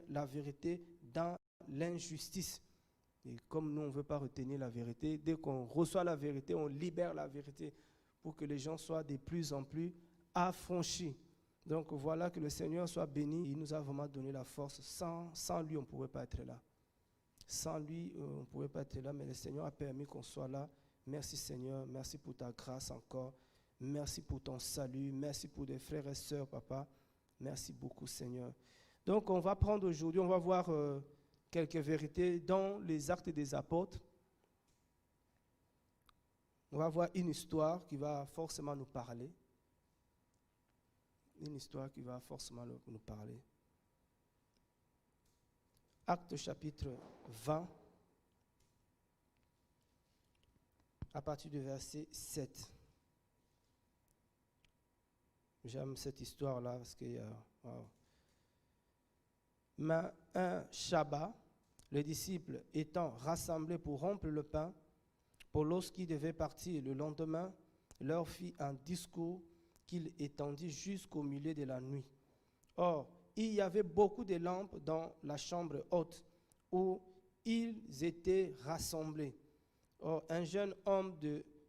la vérité dans l'injustice. Et comme nous, on ne veut pas retenir la vérité, dès qu'on reçoit la vérité, on libère la vérité pour que les gens soient de plus en plus affranchis. Donc voilà, que le Seigneur soit béni. Il nous a vraiment donné la force. Sans lui, on ne pourrait pas être là. Sans lui, on ne pourrait pas être là, mais le Seigneur a permis qu'on soit là. Merci Seigneur, merci pour ta grâce encore. Merci pour ton salut. Merci pour des frères et sœurs, papa. Merci beaucoup Seigneur. Donc on va prendre aujourd'hui, on va voir quelques vérités dans les Actes des Apôtres. On va voir une histoire qui va forcément nous parler. Une histoire qui va forcément nous parler. Actes chapitre 20, à partir du verset 7. J'aime cette histoire-là parce qu'il y a... Wow. Mais un Shabbat, les disciples étant rassemblés pour rompre le pain, Paulos, qui devait partir le lendemain, leur fit un discours qu'il étendit jusqu'au milieu de la nuit. Or, il y avait beaucoup de lampes dans la chambre haute où ils étaient rassemblés. Or, un jeune homme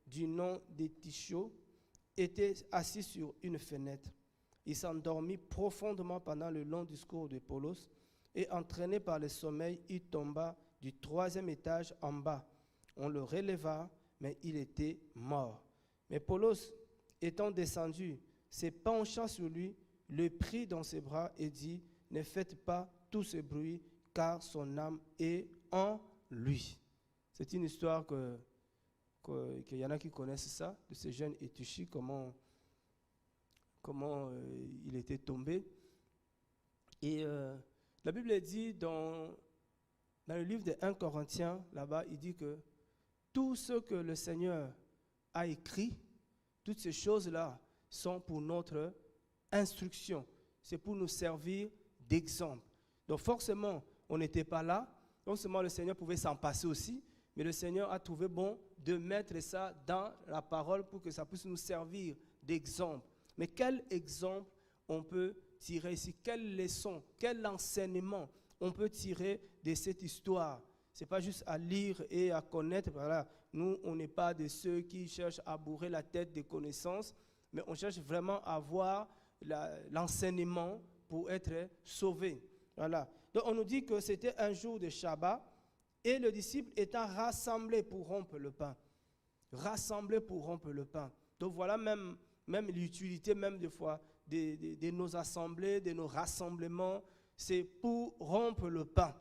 du nom de Tichio était assis sur une fenêtre. Il s'endormit profondément pendant le long discours de Paulos et, entraîné par le sommeil, il tomba du 3e étage en bas. On le releva, mais il était mort. Mais Paulos, étant descendu, se pencha sur lui, le prit dans ses bras et dit, « Ne faites pas tout ce bruit, car son âme est en lui. » C'est une histoire qu'il y en a qui connaissent ça, de ce jeune Étuchi, comment il était tombé. Et la Bible dit dans le livre de 1 Corinthiens, là-bas, il dit que tout ce que le Seigneur a écrit, toutes ces choses-là sont pour notre instruction. C'est pour nous servir d'exemple. Donc forcément, on n'était pas là. Non seulement le Seigneur pouvait s'en passer aussi, mais le Seigneur a trouvé bon de mettre ça dans la parole pour que ça puisse nous servir d'exemple. Mais quel exemple on peut tirer ici? Quelle leçon, quel enseignement on peut tirer de cette histoire? Ce n'est pas juste à lire et à connaître. Voilà. Nous, on n'est pas de ceux qui cherchent à bourrer la tête des connaissances, mais on cherche vraiment à avoir l'enseignement pour être sauvé. Voilà. Donc on nous dit que c'était un jour de Shabbat et le disciple étant rassemblé pour rompre le pain. Rassemblé pour rompre le pain. Donc voilà même l'utilité même des fois de nos assemblées, de nos rassemblements, c'est pour rompre le pain.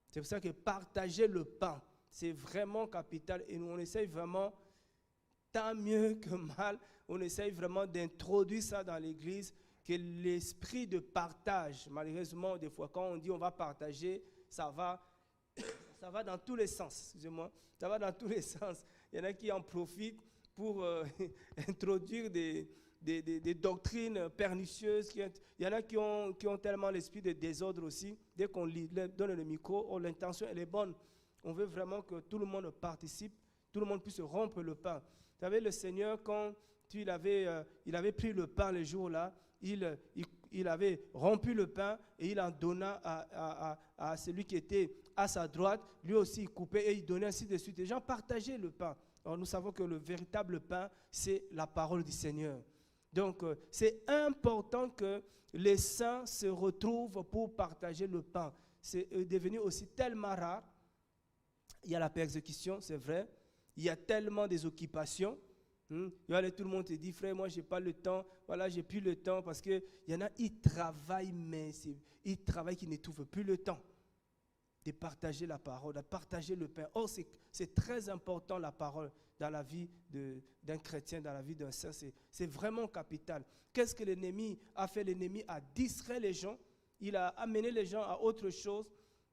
C'est pour ça que partager le pain, c'est vraiment capital. Et nous, on essaye vraiment, tant mieux que mal, on essaye vraiment d'introduire ça dans l'Église, que l'esprit de partage, malheureusement, des fois, quand on dit on va partager, ça va dans tous les sens, excusez-moi, ça va dans tous les sens. Il y en a qui en profitent pour introduire des doctrines pernicieuses. Il y en a qui ont tellement l'esprit de désordre aussi. Dès qu'on donne le micro, l'intention elle est bonne. On veut vraiment que tout le monde participe, tout le monde puisse rompre le pain. Vous savez, le Seigneur, quand il avait pris le pain le jour-là, il avait rompu le pain et il en donna à celui qui était à sa droite. Lui aussi, il coupait et il donnait ainsi de suite. Les gens partageaient le pain. Alors, nous savons que le véritable pain, c'est la parole du Seigneur. Donc, c'est important que les saints se retrouvent pour partager le pain. C'est devenu aussi tellement rare. Il y a la persécution, c'est vrai. Il y a tellement des occupations. Tout le monde te dit, frère, moi, je n'ai pas le temps. Voilà, je n'ai plus le temps parce qu'il y en a, ils travaillent, mais ils travaillent qui ne trouvent plus le temps de partager la parole, de partager le pain. Or, c'est très important la parole dans la vie d'un chrétien, dans la vie d'un saint. C'est vraiment capital. Qu'est-ce que l'ennemi a fait? L'ennemi a distrait les gens. Il a amené les gens à autre chose.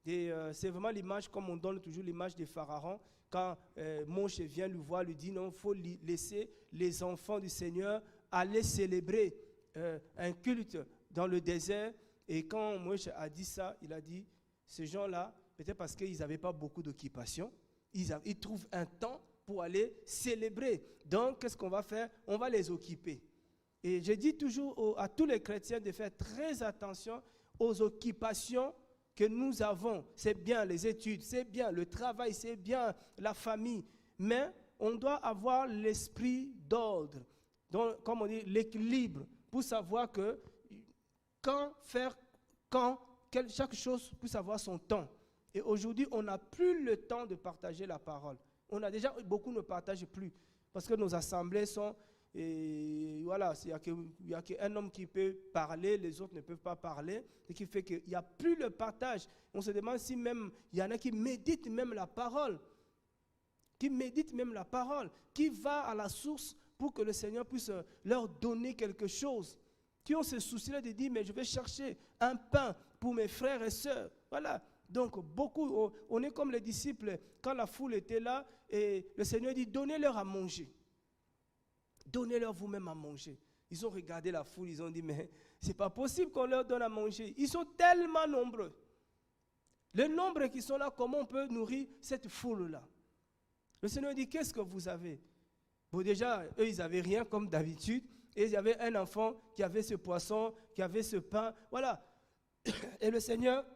Et c'est vraiment l'image, comme on donne toujours l'image des pharaons. Quand Moïse vient lui voir, lui dit non, il faut laisser les enfants du Seigneur aller célébrer un culte dans le désert. Et quand Moïse a dit ça, il a dit, ces gens-là, peut-être parce qu'ils n'avaient pas beaucoup d'occupation, ils trouvent un temps pour aller célébrer. Donc, qu'est-ce qu'on va faire? On va les occuper. Et je dis toujours à tous les chrétiens de faire très attention aux occupations que nous avons, c'est bien les études, c'est bien le travail, c'est bien la famille, mais on doit avoir l'esprit d'ordre, donc, comme on dit, l'équilibre, pour savoir que chaque chose pour savoir son temps. Et aujourd'hui, on n'a plus le temps de partager la parole. Beaucoup ne partagent plus, parce que nos assemblées sont, et voilà, il n'y a qu'un homme qui peut parler, les autres ne peuvent pas parler, ce qui fait qu'il n'y a plus le partage. On se demande si même, il y en a qui méditent même la parole, qui va à la source pour que le Seigneur puisse leur donner quelque chose, qui ont ce souci-là de dire, mais je vais chercher un pain pour mes frères et sœurs. Voilà. Donc, beaucoup, on est comme les disciples, quand la foule était là, et le Seigneur dit, donnez-leur à manger. Donnez-leur vous-même à manger. Ils ont regardé la foule, ils ont dit, mais ce n'est pas possible qu'on leur donne à manger. Ils sont tellement nombreux. Le nombre qui sont là, comment on peut nourrir cette foule-là? Le Seigneur dit, qu'est-ce que vous avez? Bon, déjà, eux, ils n'avaient rien comme d'habitude. Et il y avait un enfant qui avait ce poisson, qui avait ce pain. Voilà. Et le Seigneur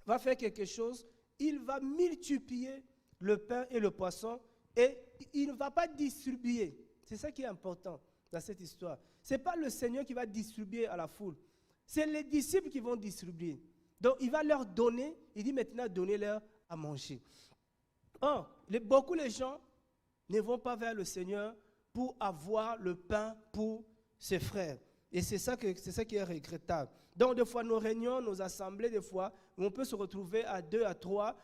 va faire quelque chose. Il va multiplier le pain et le poisson. Et il ne va pas distribuer. C'est ça qui est important dans cette histoire. Ce n'est pas le Seigneur qui va distribuer à la foule. C'est les disciples qui vont distribuer. Donc, il va leur donner. Il dit maintenant, donnez-leur à manger. Or, beaucoup de gens ne vont pas vers le Seigneur pour avoir le pain pour ses frères. Et c'est ça qui est regrettable. Donc, des fois, nos réunions, nos assemblées, des fois, on peut se retrouver à 2, à 3.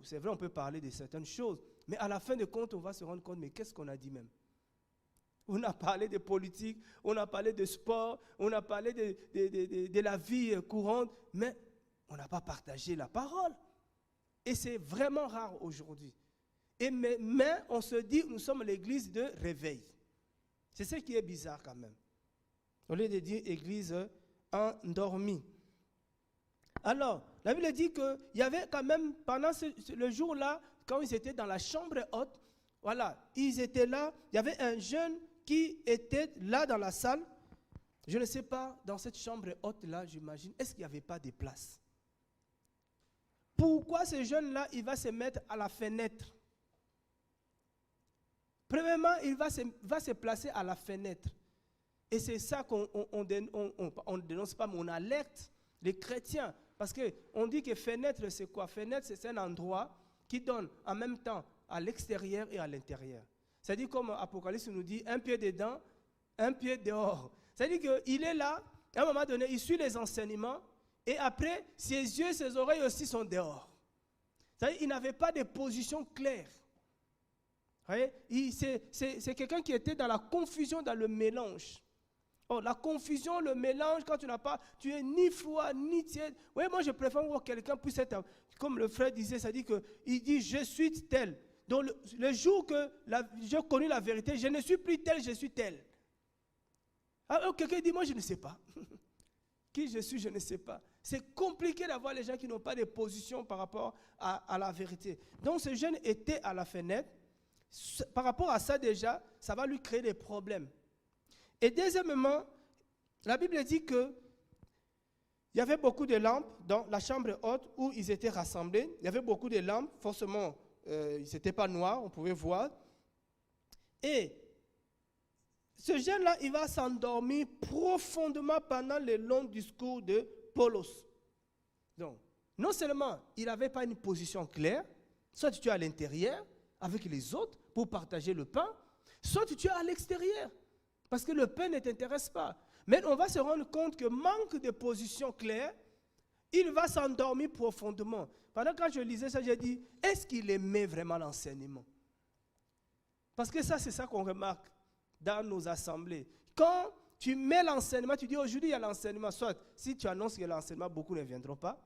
C'est vrai, on peut parler de certaines choses. Mais à la fin de compte, on va se rendre compte, mais qu'est-ce qu'on a dit même? On a parlé de politique, on a parlé de sport, on a parlé de la vie courante, mais on n'a pas partagé la parole. Et c'est vraiment rare aujourd'hui. Mais on se dit, nous sommes l'église de réveil. C'est ce qui est bizarre quand même. Au lieu de dire église endormie. Alors, la Bible dit qu'il y avait quand même, pendant le jour-là, quand ils étaient dans la chambre haute, voilà, ils étaient là, il y avait un jeune qui était là dans la salle. Je ne sais pas, dans cette chambre haute-là, j'imagine, est-ce qu'il n'y avait pas de place? Pourquoi ce jeune-là, il va se mettre à la fenêtre? Premièrement, il va se placer à la fenêtre. Et c'est ça qu'on ne dénonce pas, mais on alerte les chrétiens. Parce qu'on dit que fenêtre, c'est quoi? Fenêtre, c'est un endroit qui donne en même temps à l'extérieur et à l'intérieur. C'est-à-dire, comme Apocalypse nous dit, un pied dedans, un pied dehors. C'est-à-dire qu'il est là, à un moment donné, il suit les enseignements, et après, ses yeux, ses oreilles aussi sont dehors. C'est-à-dire qu'il n'avait pas de position claire. C'est quelqu'un qui était dans la confusion, dans le mélange. Oh, la confusion, le mélange, quand tu es ni froid, ni tiède. Oui, moi je préfère voir quelqu'un puisse être, comme le frère disait, ça dit qu'il dit je suis tel. Donc le jour que j'ai connu la vérité, je ne suis plus tel, je suis tel. Alors quelqu'un dit moi je ne sais pas. Qui je suis, je ne sais pas. C'est compliqué d'avoir les gens qui n'ont pas de position par rapport à la vérité. Donc ce jeune était à la fenêtre. Par rapport à ça déjà, ça va lui créer des problèmes. Et deuxièmement, la Bible dit qu'il y avait beaucoup de lampes dans la chambre haute où ils étaient rassemblés. Il y avait beaucoup de lampes, forcément, ils n'étaient pas noirs, on pouvait voir. Et ce jeune-là, il va s'endormir profondément pendant le long discours de Paulos. Donc, non seulement il n'avait pas une position claire, soit tu es à l'intérieur avec les autres pour partager le pain, soit tu es à l'extérieur. Parce que le pain ne t'intéresse pas. Mais on va se rendre compte que manque de position claire, il va s'endormir profondément. Pendant que je lisais ça, j'ai dit, est-ce qu'il aimait vraiment l'enseignement? Parce que ça, c'est ça qu'on remarque dans nos assemblées. Quand tu mets l'enseignement, tu dis aujourd'hui il y a l'enseignement, soit si tu annonces qu'il y a l'enseignement, beaucoup ne viendront pas.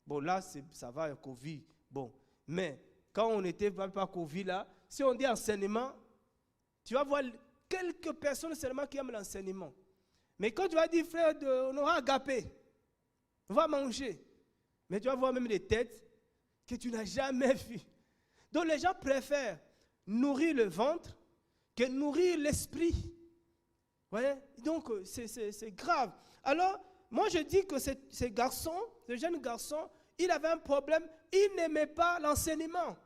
Bon, là, ça va, Covid. Bon, mais quand on n'était pas Covid là, si on dit enseignement, tu vas voir quelques personnes seulement qui aiment l'enseignement. Mais quand tu vas dire, frère, on aura agapé, on va manger. Mais tu vas voir même des têtes que tu n'as jamais vues. Donc les gens préfèrent nourrir le ventre que nourrir l'esprit. Vous voyez? Donc c'est grave. Alors, moi je dis que ces garçons, le jeune garçon, il avait un problème, il n'aimait pas l'enseignement.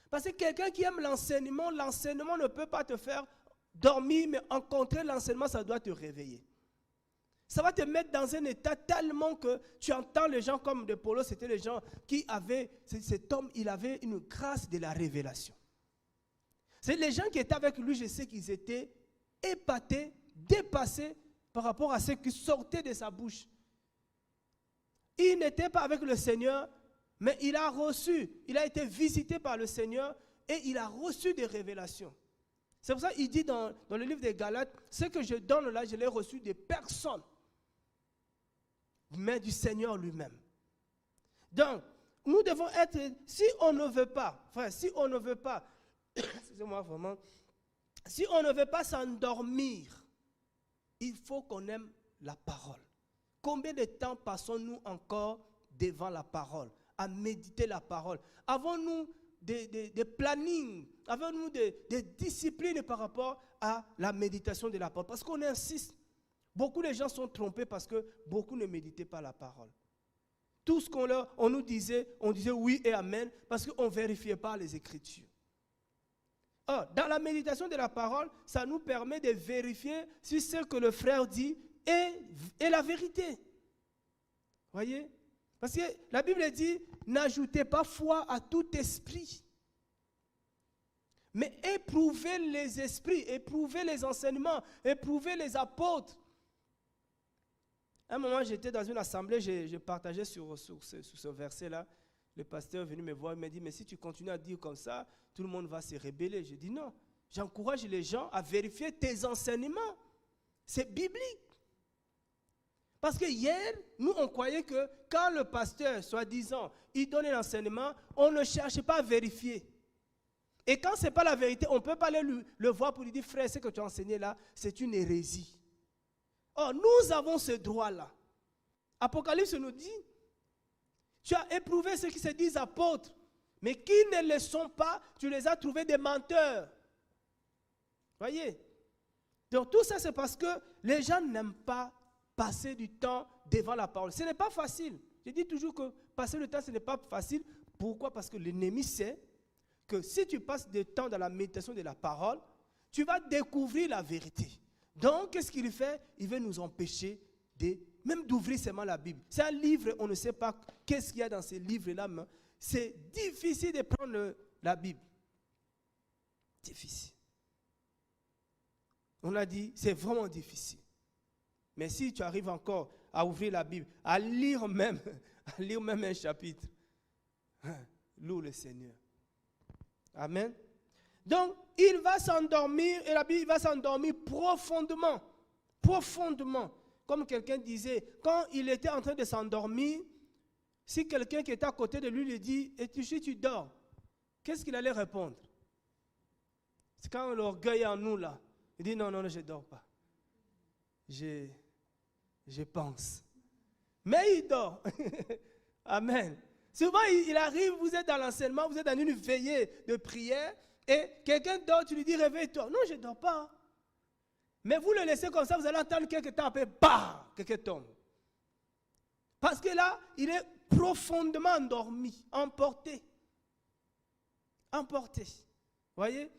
Parce que quelqu'un qui aime l'enseignement ne peut pas te faire dormir, mais rencontrer l'enseignement, ça doit te réveiller. Ça va te mettre dans un état tellement que tu entends les gens comme de Paulo, c'était les gens qui avaient, cet homme, il avait une grâce de la révélation. C'est les gens qui étaient avec lui, je sais qu'ils étaient épatés, dépassés par rapport à ce qui sortait de sa bouche. Il n'était pas avec le Seigneur, mais il a été visité par le Seigneur et il a reçu des révélations. C'est pour ça qu'il dit dans le livre des Galates, ce que je donne là, je l'ai reçu de personne, mais du Seigneur lui-même. Donc, nous devons être, si on ne veut pas, frère, si on ne veut pas, excusez-moi vraiment, si on ne veut pas s'endormir, il faut qu'on aime la parole. Combien de temps passons-nous encore devant la parole, à méditer la parole? Avons-nous des plannings, avons-nous des disciplines par rapport à la méditation de la parole? Parce qu'on insiste. Beaucoup de gens sont trompés parce que beaucoup ne méditaient pas la parole. Tout ce on nous disait, on disait oui et amen parce qu'on ne vérifiait pas les Écritures. Or, dans la méditation de la parole, ça nous permet de vérifier si ce que le frère dit est la vérité. Voyez? Parce que la Bible dit, n'ajoutez pas foi à tout esprit. Mais éprouvez les esprits, éprouvez les enseignements, éprouvez les apôtres. À un moment, j'étais dans une assemblée, je partageais sur ce verset-là. Le pasteur est venu me voir, il m'a dit, mais si tu continues à dire comme ça, tout le monde va se rebeller. J'ai dit non, j'encourage les gens à vérifier tes enseignements. C'est biblique. Parce que hier, nous, on croyait que quand le pasteur, soi-disant, il donnait l'enseignement, on ne cherchait pas à vérifier. Et quand ce n'est pas la vérité, on ne peut pas aller le voir pour lui dire, frère, ce que tu as enseigné là, c'est une hérésie. Or, nous avons ce droit-là. Apocalypse nous dit, tu as éprouvé ceux qui se disent apôtres, mais qui ne le sont pas, tu les as trouvés des menteurs. Voyez? Donc tout ça, c'est parce que les gens n'aiment pas passer du temps devant la parole. Ce n'est pas facile. Je dis toujours que passer le temps, ce n'est pas facile. Pourquoi? Parce que l'ennemi sait que si tu passes du temps dans la méditation de la parole, tu vas découvrir la vérité. Donc, qu'est-ce qu'il fait? Il veut nous empêcher même d'ouvrir seulement la Bible. C'est un livre, on ne sait pas qu'est-ce qu'il y a dans ces livres-là, mais c'est difficile de prendre la Bible. Difficile. On a dit, c'est vraiment difficile. Mais si tu arrives encore à ouvrir la Bible, à lire même un chapitre, loue le Seigneur. Amen. Donc, il va s'endormir, et la Bible va s'endormir profondément. Profondément. Comme quelqu'un disait, quand il était en train de s'endormir, si quelqu'un qui était à côté de lui lui dit, et tu dors, qu'est-ce qu'il allait répondre? C'est quand l'orgueil est en nous là. Il dit, non, je ne dors pas. Je pense. Mais il dort. Amen. Souvent, il arrive, vous êtes dans l'enseignement, vous êtes dans une veillée de prière, et quelqu'un dort, tu lui dis, réveille-toi. Non, je ne dors pas. Mais vous le laissez comme ça, vous allez entendre quelqu'un taper, bah, quelqu'un tombe. Parce que là, il est profondément endormi, emporté. Emporté. Voyez?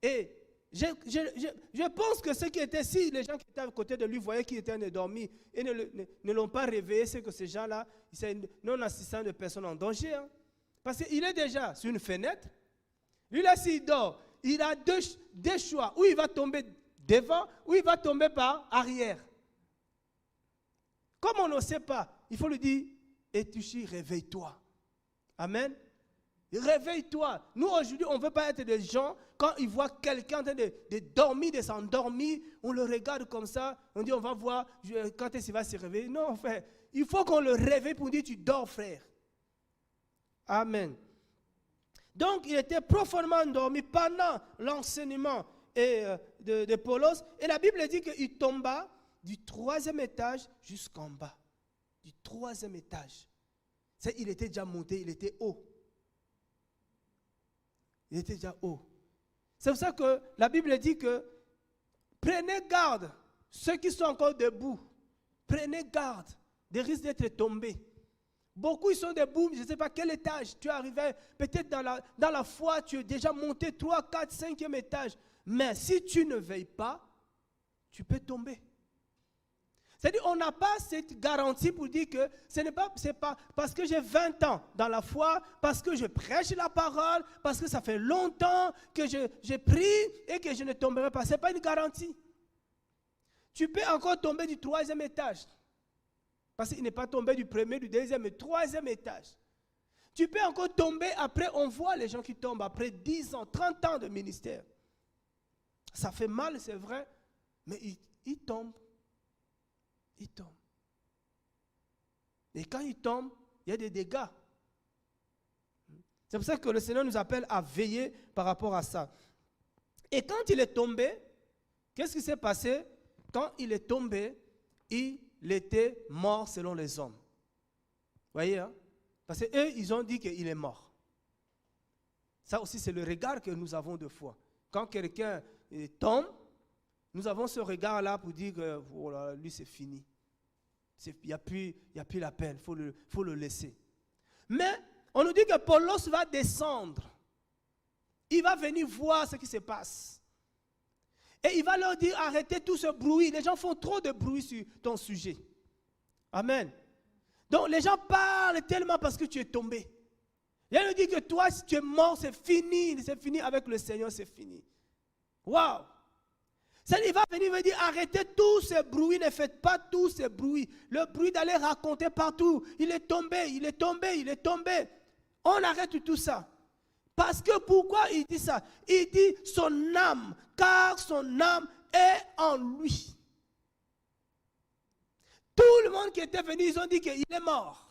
Et je pense que ceux qui étaient, si les gens qui étaient à côté de lui voyaient qu'il était endormi et ne l'ont pas réveillé, c'est que ces gens-là, c'est non assistant de personnes en danger. Hein. Parce qu'il est déjà sur une fenêtre. Lui là, s'il dort, il a deux choix. Ou il va tomber devant, ou il va tomber par arrière. Comme on ne sait pas, il faut lui dire, Etushi, réveille-toi. Amen. Réveille-toi. Nous, aujourd'hui, on ne veut pas être des gens, quand ils voient quelqu'un en train de dormir, de s'endormir, on le regarde comme ça, on dit, on va voir quand est-ce qu'il va se réveiller. Non, frère, il faut qu'on le réveille pour dire, tu dors, frère. Amen. Donc, il était profondément endormi pendant l'enseignement de Paulos. Et la Bible dit qu'il tomba du 3e étage jusqu'en bas. Du 3e étage. Il était déjà monté, il était haut. Il était déjà haut. C'est pour ça que la Bible dit que prenez garde, ceux qui sont encore debout, prenez garde des risques d'être tombé. Beaucoup, ils sont debout, je ne sais pas quel étage tu es arrivé. Peut-être dans la foi, tu es déjà monté 3, 4, 5e étage. Mais si tu ne veilles pas, tu peux tomber. C'est-à-dire, on n'a pas cette garantie pour dire que ce n'est pas parce que j'ai 20 ans dans la foi, parce que je prêche la parole, parce que ça fait longtemps que je prie et que je ne tomberai pas. Ce n'est pas une garantie. Tu peux encore tomber du 3e étage. Parce qu'il n'est pas tombé du 1er, du 2e, mais 3e étage. Tu peux encore tomber, après on voit les gens qui tombent après 10 ans, 30 ans de ministère. Ça fait mal, c'est vrai, mais ils tombent. Ils tombent. Et quand ils tombent, il y a des dégâts. C'est pour ça que le Seigneur nous appelle à veiller par rapport à ça. Et quand il est tombé, qu'est-ce qui s'est passé? Quand il est tombé, il était mort selon les hommes. Vous voyez, hein? Parce qu'eux, ils ont dit qu'il est mort. Ça aussi, c'est le regard que nous avons de foi. Quand quelqu'un tombe, nous avons ce regard-là pour dire que oh là, lui, c'est fini. Il n'y a plus la peine, il faut le laisser. Mais on nous dit que Paulos va descendre. Il va venir voir ce qui se passe. Et il va leur dire, arrêtez tout ce bruit. Les gens font trop de bruit sur ton sujet. Amen. Donc les gens parlent tellement parce que tu es tombé. Il nous dit que toi, si tu es mort, c'est fini avec le Seigneur, c'est fini. Waouh! Il va venir me dire, arrêtez tous ces bruits, ne faites pas tous ces bruits. Le bruit d'aller raconter partout. Il est tombé, il est tombé, il est tombé. On arrête tout ça. Parce que pourquoi il dit ça? Il dit son âme, car son âme est en lui. Tout le monde qui était venu, ils ont dit qu'il est mort.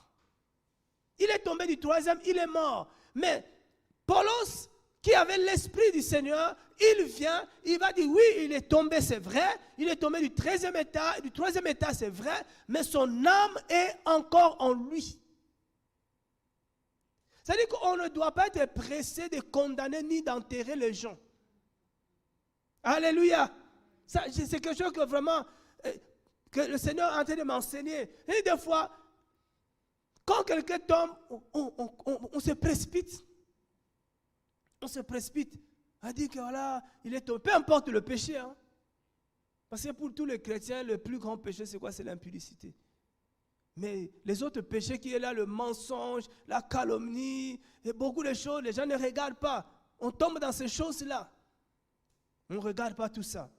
Il est tombé du 3e, il est mort. Mais Paulos, qui avait l'esprit du Seigneur, il vient, il va dire, oui, il est tombé, c'est vrai. Il est tombé du 13e étage, du 3e étage, c'est vrai. Mais son âme est encore en lui. C'est-à-dire qu'on ne doit pas être pressé de condamner ni d'enterrer les gens. Alléluia. C'est quelque chose que vraiment, que le Seigneur est en train de m'enseigner. Et des fois, quand quelqu'un tombe, on se précipite. On se précipite. On dit que voilà, il est tombé. Peu importe le péché. Hein. Parce que pour tous les chrétiens, le plus grand péché, c'est quoi? C'est l'impudicité. Mais les autres péchés qui est là, le mensonge, la calomnie, et beaucoup de choses, les gens ne regardent pas. On tombe dans ces choses-là. On ne regarde pas tout ça.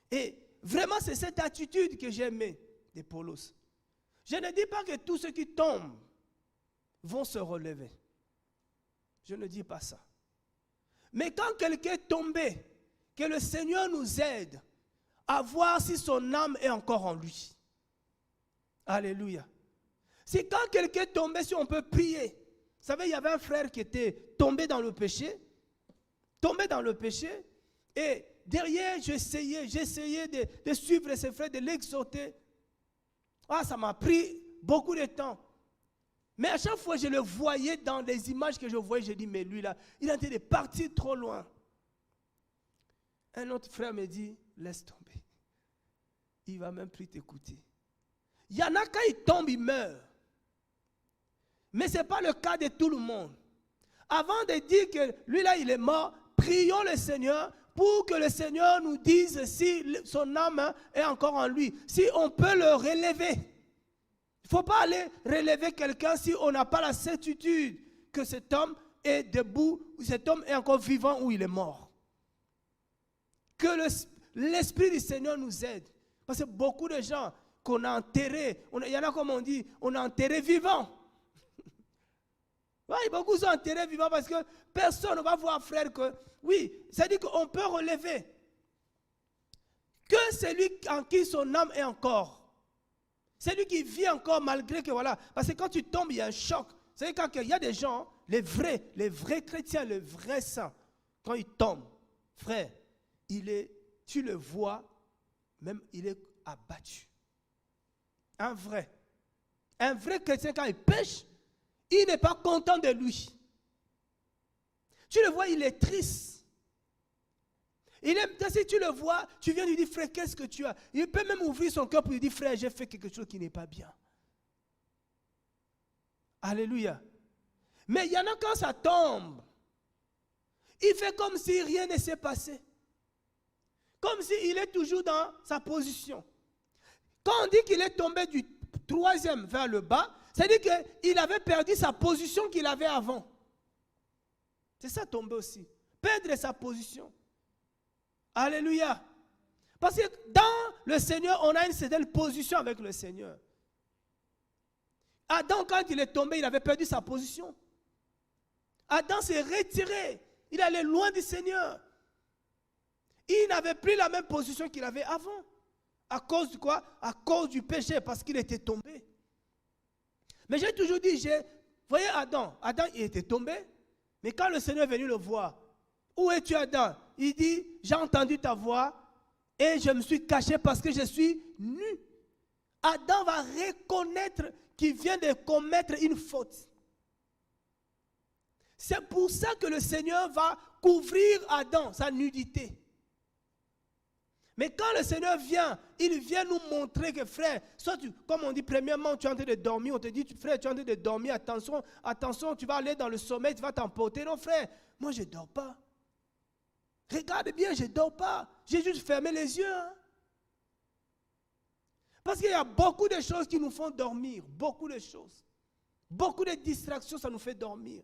Et vraiment, c'est cette attitude que j'ai aimée de Paulos. Je ne dis pas que tous ceux qui tombent vont se relever. Je ne dis pas ça. Mais quand quelqu'un est tombé, que le Seigneur nous aide à voir si son âme est encore en lui. Alléluia. Si quand quelqu'un est tombé, si on peut prier. Vous savez, il y avait un frère qui était tombé dans le péché. Tombé dans le péché. Et derrière, j'essayais de suivre ses frères, de l'exhorter. Ah, ça m'a pris beaucoup de temps. Mais à chaque fois, je le voyais dans les images que je voyais, je dis, mais lui là, il est en train de partir trop loin. Un autre frère me dit, laisse tomber. Il ne va même plus t'écouter. Il y en a quand il tombe, il meurt. Mais ce n'est pas le cas de tout le monde. Avant de dire que lui là, il est mort, prions le Seigneur pour que le Seigneur nous dise si son âme est encore en lui, si on peut le relever. Il ne faut pas aller relever quelqu'un si on n'a pas la certitude que cet homme est debout, ou cet homme est encore vivant ou il est mort. Que l'Esprit du Seigneur nous aide. Parce que beaucoup de gens qu'on a enterrés, il y en a comme on dit, on a enterré vivant. Oui, beaucoup sont enterrés vivants parce que personne ne va voir, frère, que oui, c'est-à-dire qu'on peut relever. Que celui en qui son âme est encore. Celui qui vit encore malgré que voilà. Parce que quand tu tombes, il y a un choc. C'est quand il y a des gens, les vrais chrétiens, les vrais saints, quand ils tombent, frère, tu le vois, même il est abattu. Un vrai chrétien, quand il pêche, il n'est pas content de lui. Tu le vois, il est triste. Si tu le vois, tu viens lui dire, frère, qu'est-ce que tu as? Il peut même ouvrir son cœur pour lui dire, frère, j'ai fait quelque chose qui n'est pas bien. Alléluia. Mais il y en a quand ça tombe, il fait comme si rien ne s'est passé. Comme s'il est toujours dans sa position. Quand on dit qu'il est tombé du 3e vers le bas, c'est-à-dire qu'il avait perdu sa position qu'il avait avant. C'est ça tomber aussi. Perdre sa position. Alléluia. Parce que dans le Seigneur, on a une certaine position avec le Seigneur. Adam, quand il est tombé, il avait perdu sa position. Adam s'est retiré. Il allait loin du Seigneur. Il n'avait plus la même position qu'il avait avant. À cause de quoi? À cause du péché, parce qu'il était tombé. Mais j'ai toujours dit, vous voyez Adam, il était tombé, mais quand le Seigneur est venu le voir, où es-tu Adam? Il dit, j'ai entendu ta voix et je me suis caché parce que je suis nu. Adam va reconnaître qu'il vient de commettre une faute. C'est pour ça que le Seigneur va couvrir Adam, sa nudité. Mais quand le Seigneur vient, il vient nous montrer que frère, soit comme on dit premièrement, tu es en train de dormir, on te dit frère, tu es en train de dormir, attention, attention, tu vas aller dans le sommeil, tu vas t'emporter. Non frère, moi je ne dors pas. Regarde bien, je ne dors pas. J'ai juste fermé les yeux. Hein. Parce qu'il y a beaucoup de choses qui nous font dormir, beaucoup de choses. Beaucoup de distractions, ça nous fait dormir.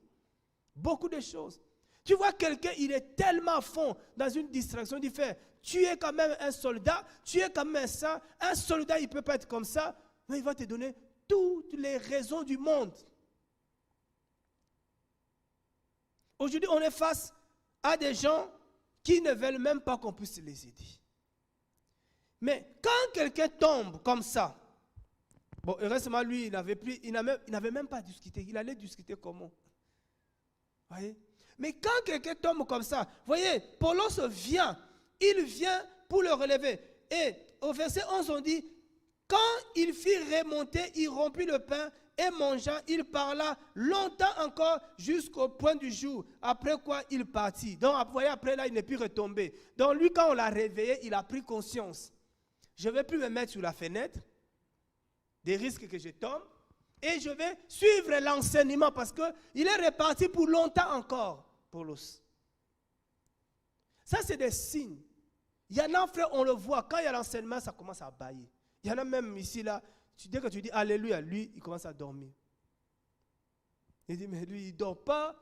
Beaucoup de choses. Tu vois quelqu'un, il est tellement à fond dans une distraction, il dit frère, tu es quand même un soldat, tu es quand même ça. Un soldat, il ne peut pas être comme ça, mais il va te donner toutes les raisons du monde. Aujourd'hui, on est face à des gens qui ne veulent même pas qu'on puisse les aider. Mais quand quelqu'un tombe comme ça, bon, heureusement, lui, il n'avait même pas discuté. Il allait discuter comment? Voyez? Mais quand quelqu'un tombe comme ça, voyez, Paulos vient, il vient pour le relever. Et au verset 11, on dit, quand il fit remonter, il rompit le pain et mangea, il parla longtemps encore jusqu'au point du jour, après quoi il partit. Donc, vous voyez, après là, il n'est plus retombé. Donc, lui, quand on l'a réveillé, il a pris conscience. Je ne vais plus me mettre sur la fenêtre, des risques que je tombe, et je vais suivre l'enseignement parce qu'il est reparti pour longtemps encore, Paulos. Ça, c'est des signes. Il y en a, frère, on le voit, quand il y a l'enseignement, ça commence à bailler. Il y en a même ici, là, dès que tu dis Alléluia, lui, il commence à dormir. Il dit, mais lui, il ne dort pas.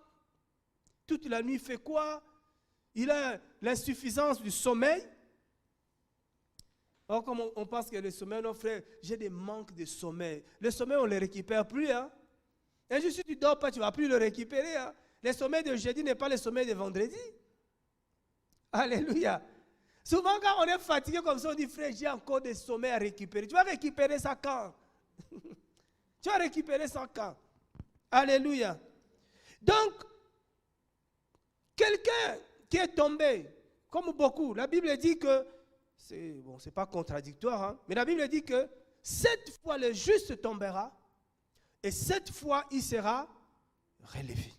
Toute la nuit, il fait quoi? Il a l'insuffisance du sommeil. Or, comme on pense que le sommeil, non, frère, j'ai des manques de sommeil. Le sommeil, on ne le récupère plus. Hein? Et juste si tu ne dors pas, tu ne vas plus le récupérer. Hein? Le sommeil de jeudi n'est pas le sommeil de vendredi. Alléluia. Souvent, quand on est fatigué comme ça, on dit, frère, j'ai encore des sommeils à récupérer. Tu vas récupérer ça quand? Tu vas récupérer ça quand? Alléluia. Donc, quelqu'un qui est tombé, comme beaucoup, la Bible dit que, c'est pas contradictoire, hein, mais la Bible dit que 7 fois le juste tombera et 7 fois il sera relevé.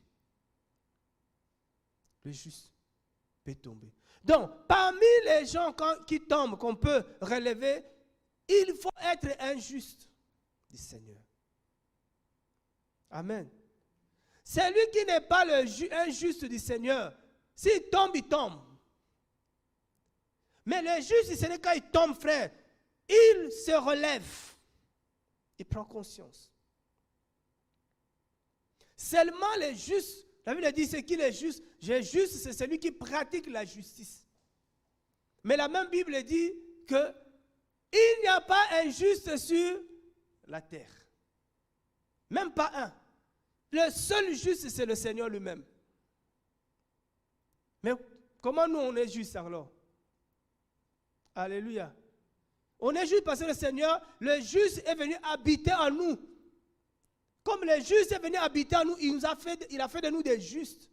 Le juste peut tomber. Donc, parmi les gens qui tombent, qu'on peut relever, il faut être injuste du Seigneur. Amen. Celui qui n'est pas injuste du Seigneur, s'il tombe, il tombe. Mais le juste du Seigneur, quand il tombe, frère, il se relève. Il prend conscience. Seulement les justes, la Bible dit, c'est qui les justes? Le juste, c'est celui qui pratique la justice. Mais la même Bible dit que il n'y a pas un juste sur la terre. Même pas un. Le seul juste, c'est le Seigneur lui-même. Mais comment nous, on est juste alors? Alléluia. On est juste parce que le Seigneur, le juste est venu habiter en nous. Comme le juste est venu habiter en nous, il a fait de nous des justes.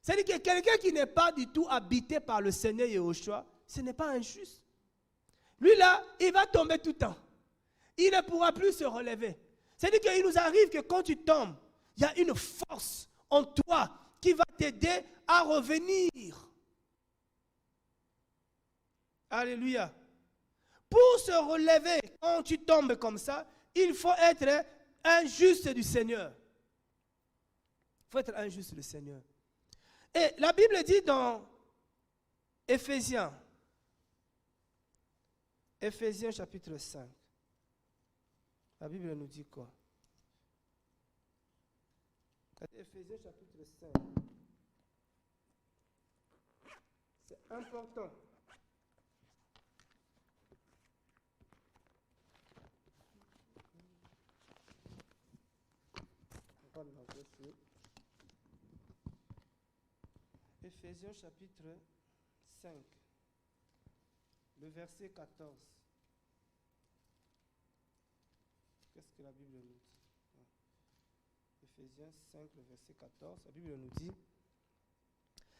C'est-à-dire que quelqu'un qui n'est pas du tout habité par le Seigneur Yahushua, ce n'est pas un juste. Lui là, il va tomber tout le temps. Il ne pourra plus se relever. C'est-à-dire qu'il nous arrive que quand tu tombes, il y a une force en toi qui va t'aider à revenir. Alléluia. Pour se relever, quand tu tombes comme ça, il faut être un juste du Seigneur. Il faut être un juste du Seigneur. Et la Bible dit dans Éphésiens chapitre 5. La Bible nous dit quoi? Éphésiens chapitre 5. C'est important. Éphésiens chapitre 5, le verset 14. Qu'est-ce que la Bible nous dit? Éphésiens 5, le verset 14, la Bible nous dit: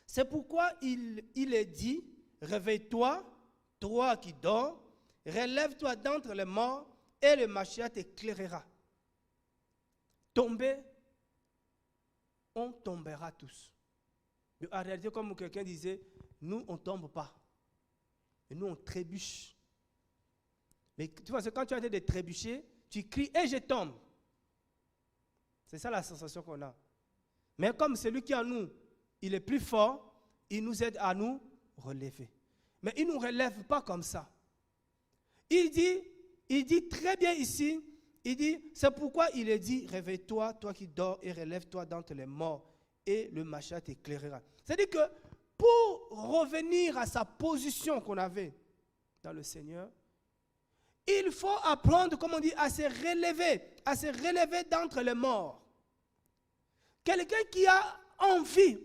c'est pourquoi il est dit, réveille-toi, toi qui dors, relève-toi d'entre les morts, et le Mashiach t'éclairera. Tomber, on tombera tous. Mais en réalité, comme quelqu'un disait, nous, on ne tombe pas. Et nous, on trébuche. Mais tu vois, quand tu as de trébucher, tu cries, et je tombe. C'est ça la sensation qu'on a. Mais comme celui qui est en nous, il est plus fort, il nous aide à nous relever. Mais il ne nous relève pas comme ça. Il dit très bien ici, il dit, c'est pourquoi il est dit, réveille-toi, toi qui dors, et relève-toi d'entre les morts, et le Mashiach t'éclairera. C'est-à-dire que pour revenir à sa position qu'on avait dans le Seigneur, il faut apprendre, comme on dit, à se relever d'entre les morts. Quelqu'un qui a envie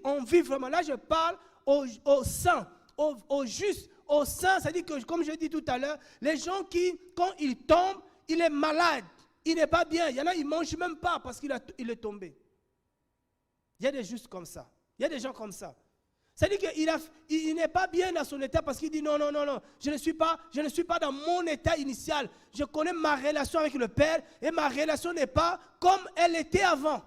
vraiment, là je parle aux saints, aux justes, aux saints, c'est-à-dire que, comme je dis tout à l'heure, les gens qui, quand ils tombent, il est malade, il n'est pas bien, il y en a, ils ne mangent même pas parce qu'il est tombé. Il y a des justes comme ça, il y a des gens comme ça. C'est-à-dire qu'il n'est pas bien dans son état parce qu'il dit non, je ne suis pas dans mon état initial. Je connais ma relation avec le Père et ma relation n'est pas comme elle était avant.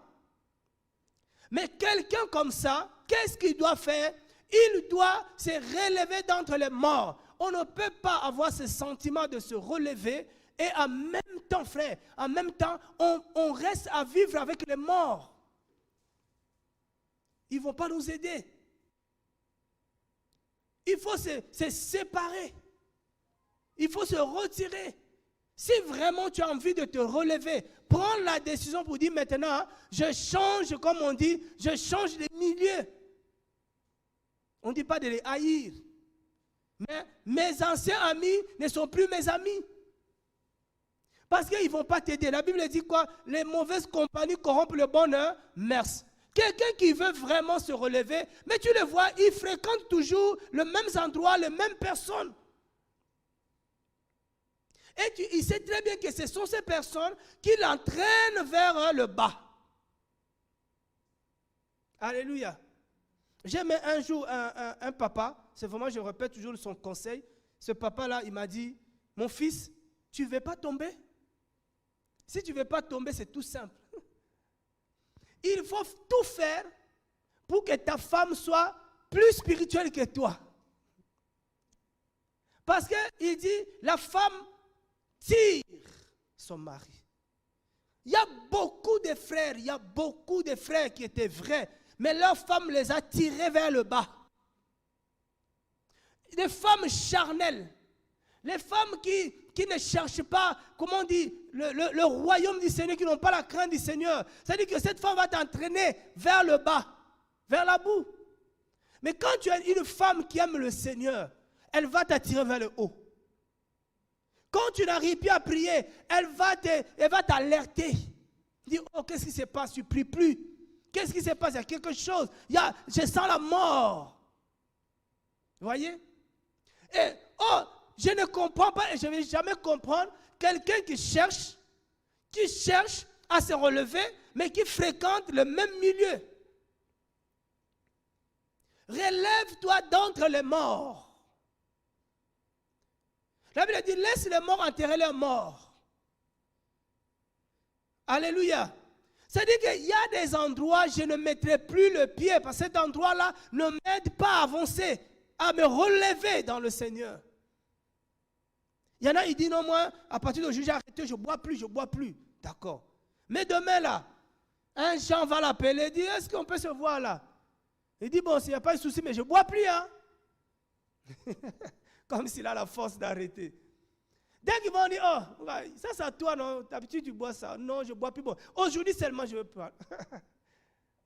Mais quelqu'un comme ça, qu'est-ce qu'il doit faire? Il doit se relever d'entre les morts. On ne peut pas avoir ce sentiment de se relever et en même temps, frère, en même temps, on reste à vivre avec les morts. Ils ne vont pas nous aider. Il faut se séparer. Il faut se retirer. Si vraiment tu as envie de te relever, prends la décision pour dire maintenant, je change, comme on dit, je change de milieu. On ne dit pas de les haïr. Mais mes anciens amis ne sont plus mes amis. Parce qu'ils ne vont pas t'aider. La Bible dit quoi? Les mauvaises compagnies corrompent le bonheur. Merci. Quelqu'un qui veut vraiment se relever, mais tu le vois, il fréquente toujours le même endroit, les mêmes personnes. Et il sait très bien que ce sont ces personnes qui l'entraînent vers le bas. Alléluia. J'ai mis un jour un papa, c'est vraiment, je répète toujours son conseil. Ce papa-là, il m'a dit, mon fils, tu ne veux pas tomber? Si tu ne veux pas tomber, c'est tout simple. Il faut tout faire pour que ta femme soit plus spirituelle que toi. Parce qu'il dit, la femme tire son mari. Il y a beaucoup de frères, qui étaient vrais, mais leur femme les a tirés vers le bas. Des femmes charnelles, les femmes qui ne cherchent pas, comment on dit, le royaume du Seigneur, qui n'ont pas la crainte du Seigneur. C'est-à-dire que cette femme va t'entraîner vers le bas, vers la boue. Mais quand tu as une femme qui aime le Seigneur, elle va t'attirer vers le haut. Quand tu n'arrives plus à prier, elle va t'alerter. Dire, oh, qu'est-ce qui se passe? Tu ne pries plus. Qu'est-ce qui se passe? Il y a quelque chose. Je sens la mort. Vous voyez? Et, oh, je ne comprends pas et je ne vais jamais comprendre quelqu'un qui cherche à se relever, mais qui fréquente le même milieu. Relève-toi d'entre les morts. La Bible dit, laisse les morts enterrer leurs morts. Alléluia. C'est-à-dire qu'il y a des endroits, je ne mettrai plus le pied, parce que cet endroit-là ne m'aide pas à avancer, à me relever dans le Seigneur. Il y en a, ils disent non, moi, à partir d'aujourd'hui, j'ai arrêté, je ne bois plus. D'accord. Mais demain là, un Jean va l'appeler et dit, est-ce qu'on peut se voir là? Il dit, bon, s'il n'y a pas de souci, mais je ne bois plus. Hein? Comme s'il a la force d'arrêter. Dès qu'ils vont dire, oh, ça c'est à toi, non? D'habitude tu bois ça. Non, je ne bois plus. Bon. Aujourd'hui seulement, je veux pas.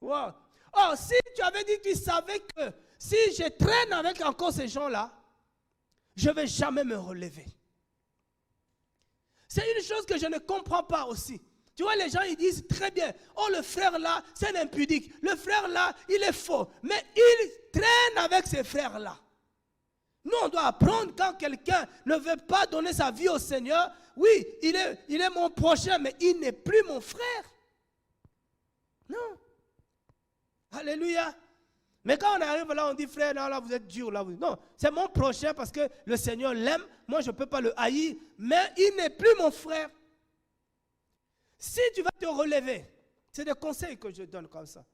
Wow. Oh, si tu avais dit que tu savais que si je traîne avec encore ces gens-là, je ne vais jamais me relever. C'est une chose que je ne comprends pas aussi. Tu vois, les gens, ils disent très bien, oh, le frère là, c'est un impudique. Le frère là, il est faux. Mais il traîne avec ces frères-là. Nous, on doit apprendre quand quelqu'un ne veut pas donner sa vie au Seigneur. Oui, il est mon prochain, mais il n'est plus mon frère. Non. Alléluia. Mais quand on arrive là, on dit, frère, non, là, vous êtes dur. Là, non, c'est mon prochain parce que le Seigneur l'aime. Moi, je ne peux pas le haïr, mais il n'est plus mon frère. Si tu vas te relever, c'est des conseils que je donne comme ça.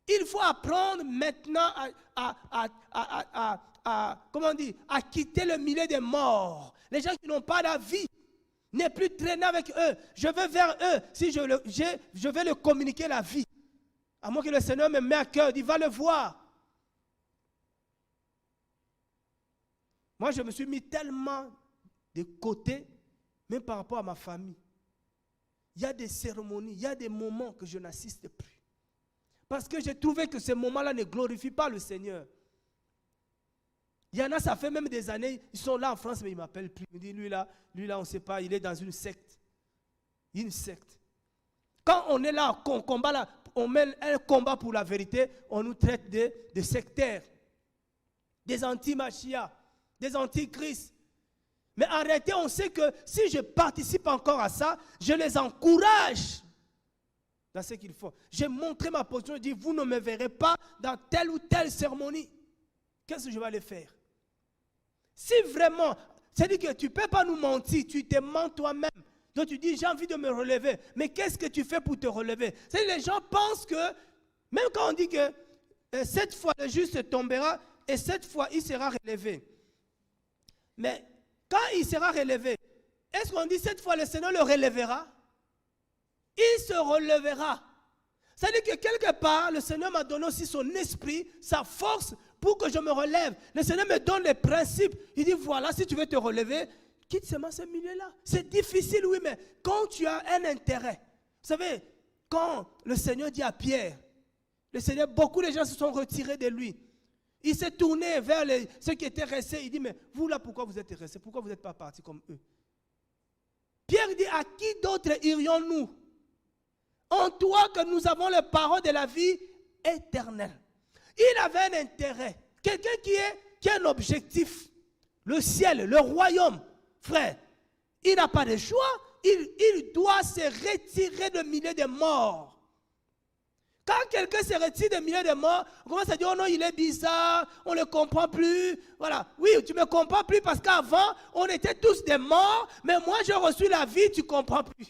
Il faut apprendre maintenant comment on dit, à quitter le milieu des morts. Les gens qui n'ont pas la vie, ne plus traîner avec eux. Je vais vers eux. Si je vais leur communiquer la vie. À moins que le Seigneur me met à cœur, il va le voir. Moi, je me suis mis tellement de côté, même par rapport à ma famille. Il y a des cérémonies, il y a des moments que je n'assiste plus. Parce que j'ai trouvé que ces moments-là ne glorifient pas le Seigneur. Il y en a, ça fait même des années, ils sont là en France, mais ils ne m'appellent plus. Ils me disent, lui là, on ne sait pas, il est dans une secte. Une secte. Quand on est là, on combat là, on mène un combat pour la vérité, on nous traite de sectaires, des anti-machia, des anti-christ. Mais en réalité, on sait que si je participe encore à ça, je les encourage dans ce qu'ils font. J'ai montré ma position, je dis, vous ne me verrez pas dans telle ou telle cérémonie. Qu'est-ce que je vais aller faire? Si vraiment, c'est-à-dire que tu ne peux pas nous mentir, tu te mens toi-même. Donc tu dis, j'ai envie de me relever. Mais qu'est-ce que tu fais pour te relever? C'est-à-dire les gens pensent que, même quand on dit que cette fois le juste tombera et cette fois il sera relevé. Mais quand il sera relevé, est-ce qu'on dit cette fois le Seigneur le relèvera? Il se relèvera. C'est-à-dire que quelque part, le Seigneur m'a donné aussi son esprit, sa force pour que je me relève. Le Seigneur me donne les principes. Il dit, voilà, si tu veux te relever, quitte seulement ce milieu-là. C'est difficile, oui, mais quand tu as un intérêt. Vous savez, quand le Seigneur dit à Pierre, le Seigneur, beaucoup de gens se sont retirés de lui. Il s'est tourné vers ceux qui étaient restés. Il dit, mais vous là, pourquoi vous êtes restés? Pourquoi vous n'êtes pas partis comme eux? Pierre dit, à qui d'autre irions-nous? En toi que nous avons les paroles de la vie éternelle. Il avait un intérêt. Quelqu'un qui a un objectif. Le ciel, le royaume. Frère, il n'a pas de choix. Il doit se retirer du milieu des morts. Quand quelqu'un se retire du milieu des morts, on commence à dire, oh non, il est bizarre, on ne le comprend plus. Voilà. Oui, tu ne me comprends plus parce qu'avant, on était tous des morts, mais moi, j'ai reçu la vie, tu ne comprends plus.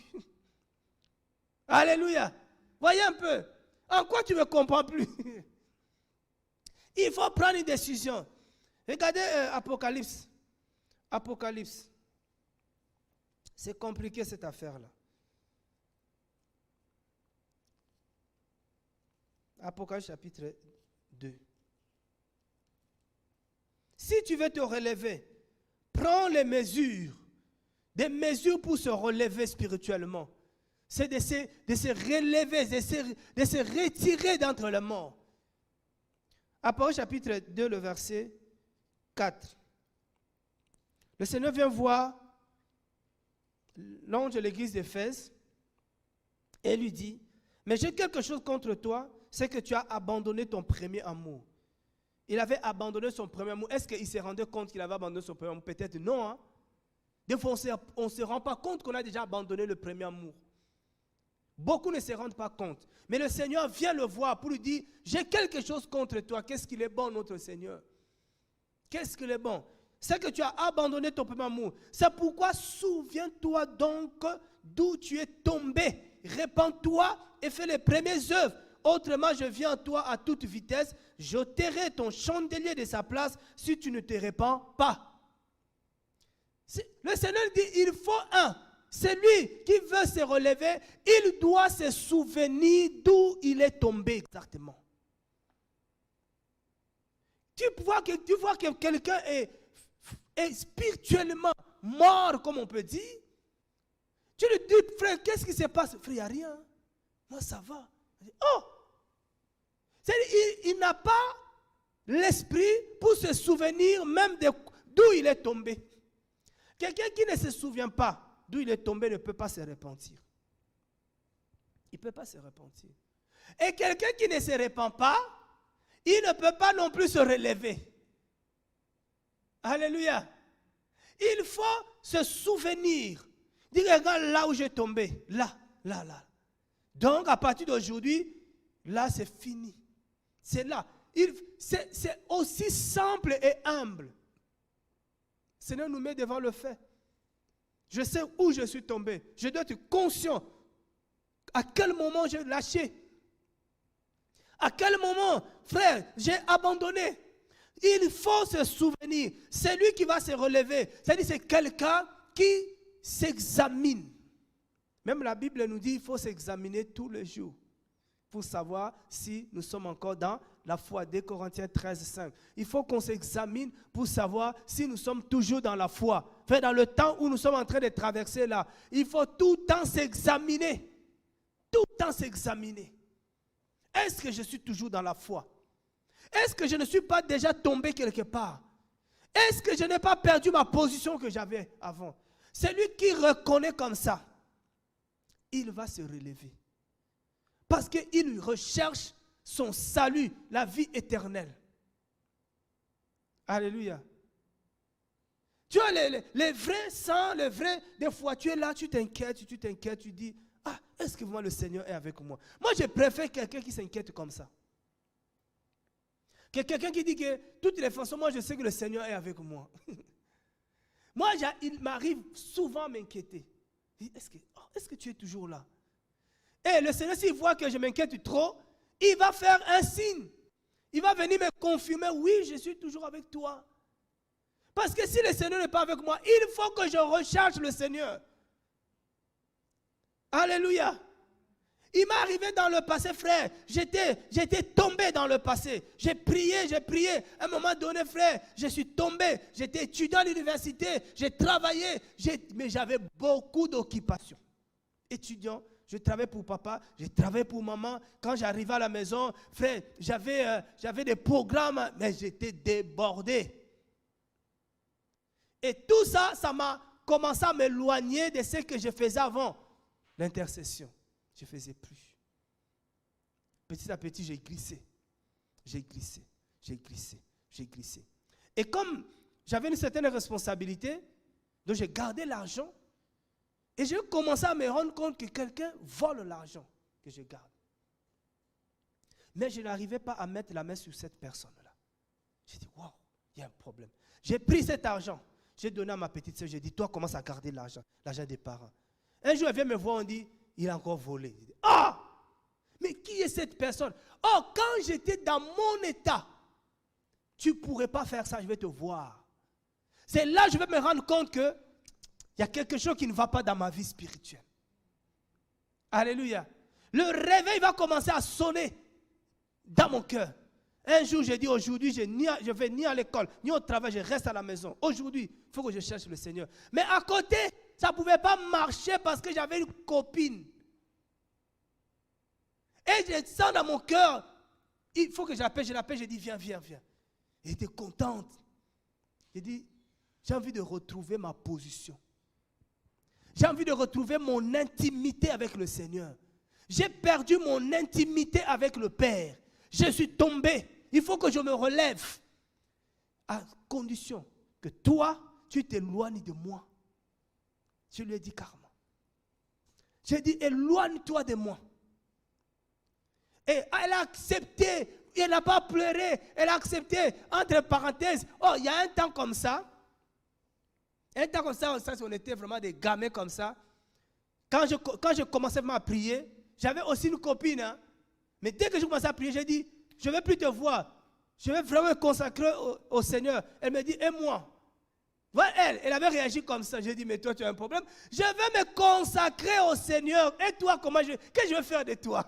Alléluia. Voyez un peu. En quoi tu ne me comprends plus? Il faut prendre une décision. Regardez Apocalypse. Apocalypse. C'est compliqué cette affaire-là. Apocalypse chapitre 2. Si tu veux te relever, prends les mesures. Des mesures pour se relever spirituellement. C'est de se relever, de se retirer d'entre les morts. Apocalypse chapitre 2, le verset 4. Le Seigneur vient voir l'ange de l'église d'Éphèse et lui dit, mais j'ai quelque chose contre toi, c'est que tu as abandonné ton premier amour. Il avait abandonné son premier amour. Est-ce qu'il se rendait compte qu'il avait abandonné son premier amour? Peut-être non. Hein? Des fois, on ne se rend pas compte qu'on a déjà abandonné le premier amour. Beaucoup ne se rendent pas compte. Mais le Seigneur vient le voir pour lui dire, j'ai quelque chose contre toi. Qu'est-ce qu'il est bon, notre Seigneur? Qu'est-ce qu'il est bon? C'est que tu as abandonné ton premier amour. C'est pourquoi souviens-toi donc d'où tu es tombé. Répands-toi et fais les premières œuvres. Autrement, je viens à toi à toute vitesse. J'ôterai ton chandelier de sa place si tu ne te répands pas. Le Seigneur dit, il faut celui qui veut se relever, il doit se souvenir d'où il est tombé exactement. Tu vois que quelqu'un est spirituellement mort, comme on peut dire. Tu lui dis, frère, qu'est-ce qui se passe? Frère, il n'y a rien. Moi, ça va. Oh! Il n'a pas l'esprit pour se souvenir même d'où il est tombé. Quelqu'un qui ne se souvient pas d'où il est tombé ne peut pas se repentir. Il ne peut pas se repentir. Et quelqu'un qui ne se repent pas, il ne peut pas non plus se relever. Alléluia. Il faut se souvenir. Dire, regarde là où j'ai tombé. Là. Donc, à partir d'aujourd'hui, là, c'est fini. C'est là. C'est aussi simple et humble. Le Seigneur nous met devant le fait. Je sais où je suis tombé. Je dois être conscient. À quel moment j'ai lâché. À quel moment, frère, j'ai abandonné. Il faut se souvenir. C'est lui qui va se relever. C'est-à-dire c'est quelqu'un qui s'examine. Même la Bible nous dit qu'il faut s'examiner tous les jours pour savoir si nous sommes encore dans la foi. 2 Corinthiens 13, 5. Il faut qu'on s'examine pour savoir si nous sommes toujours dans la foi. Enfin, dans le temps où nous sommes en train de traverser là, il faut tout le temps s'examiner. Tout le temps s'examiner. Est-ce que je suis toujours dans la foi? Est-ce que je ne suis pas déjà tombé quelque part? Est-ce que je n'ai pas perdu ma position que j'avais avant? Celui qui reconnaît comme ça, il va se relever. Parce qu'il recherche son salut, la vie éternelle. Alléluia. Tu as les vrais saints, les vrais, des fois tu es là, tu t'inquiètes, tu dis, ah, est-ce que vraiment le Seigneur est avec moi? Moi, je préfère quelqu'un qui s'inquiète comme ça. Quelqu'un qui dit que, de toutes les façons, moi, je sais que le Seigneur est avec moi. Moi, il m'arrive souvent à m'inquiéter. Est-ce que tu es toujours là? Et le Seigneur, s'il voit que je m'inquiète trop, il va faire un signe. Il va venir me confirmer, oui, je suis toujours avec toi. Parce que si le Seigneur n'est pas avec moi, il faut que je recherche le Seigneur. Alléluia. Il m'est arrivé dans le passé, frère. J'étais tombé dans le passé. J'ai prié. À un moment donné, frère, je suis tombé. J'étais étudiant à l'université. J'ai travaillé. Mais j'avais beaucoup d'occupations. Étudiant, je travaillais pour papa, je travaillais pour maman. Quand j'arrivais à la maison, frère, j'avais des programmes, mais j'étais débordé. Et tout ça, ça m'a commencé à m'éloigner de ce que je faisais avant. L'intercession. Je ne faisais plus. Petit à petit, j'ai glissé. Et comme j'avais une certaine responsabilité, donc j'ai gardé l'argent et j'ai commencé à me rendre compte que quelqu'un vole l'argent que je garde. Mais je n'arrivais pas à mettre la main sur cette personne-là. J'ai dit, waouh, il y a un problème. J'ai pris cet argent, j'ai donné à ma petite soeur, j'ai dit, toi, commence à garder l'argent des parents. Un jour, elle vient me voir, on dit, il a encore volé. Je dis, ah! Mais qui est cette personne? Oh, quand j'étais dans mon état, tu ne pourrais pas faire ça, je vais te voir. C'est là que je vais me rendre compte qu'il y a quelque chose qui ne va pas dans ma vie spirituelle. Alléluia. Le réveil va commencer à sonner dans mon cœur. Un jour, j'ai dit, aujourd'hui, je ne vais ni à l'école, ni au travail, je reste à la maison. Aujourd'hui, il faut que je cherche le Seigneur. Mais à côté, ça ne pouvait pas marcher parce que j'avais une copine. Et je sens dans mon cœur, il faut que je l'appelle, je dis, viens. Elle était contente. J'ai dit, j'ai envie de retrouver ma position. J'ai envie de retrouver mon intimité avec le Seigneur. J'ai perdu mon intimité avec le Père. Je suis tombé. Il faut que je me relève. À condition que toi, tu t'éloignes de moi. Je lui ai dit carrément. J'ai dit, éloigne-toi de moi. Et elle a accepté. Elle n'a pas pleuré. Elle a accepté. Entre parenthèses, oh, il y a un temps comme ça. Un temps comme ça, on était vraiment des gamins comme ça. Quand je commençais vraiment à prier, j'avais aussi une copine. Hein. Mais dès que je commençais à prier, j'ai dit, je ne vais plus te voir. Je vais vraiment me consacrer au Seigneur. Elle me dit, et moi? Voilà, elle avait réagi comme ça. J'ai dit, mais toi, tu as un problème. Je vais me consacrer au Seigneur. Et toi, qu'est-ce que je vais faire de toi?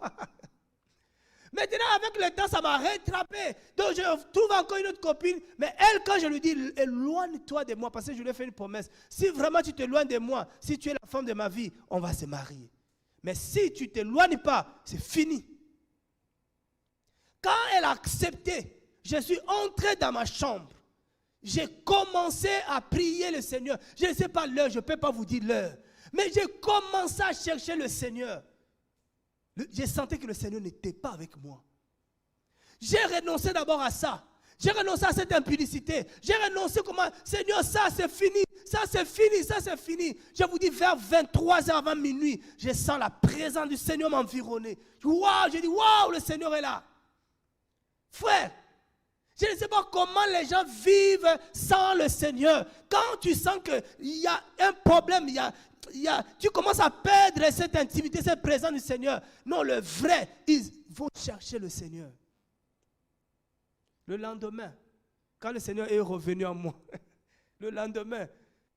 Maintenant, avec le temps, ça m'a rattrapé. Donc, je trouve encore une autre copine. Mais elle, quand je lui dis, éloigne-toi de moi, parce que je lui ai fait une promesse. Si vraiment tu t'éloignes de moi, si tu es la femme de ma vie, on va se marier. Mais si tu ne t'éloignes pas, c'est fini. Quand elle a accepté, je suis entré dans ma chambre. J'ai commencé à prier le Seigneur. Je ne sais pas l'heure, je ne peux pas vous dire l'heure. Mais j'ai commencé à chercher le Seigneur. J'ai senti que le Seigneur n'était pas avec moi. J'ai renoncé d'abord à ça. J'ai renoncé à cette impudicité. J'ai renoncé comment, Seigneur, ça c'est fini. Ça c'est fini, ça c'est fini. Je vous dis, vers 23h avant minuit, je sens la présence du Seigneur m'environner. Waouh, j'ai dit, waouh, le Seigneur est là. Frère, je ne sais pas comment les gens vivent sans le Seigneur. Quand tu sens qu'il y a un problème, tu commences à perdre cette intimité, cette présence du Seigneur. Non, le vrai, ils vont chercher le Seigneur. Le lendemain, quand le Seigneur est revenu à moi, le lendemain,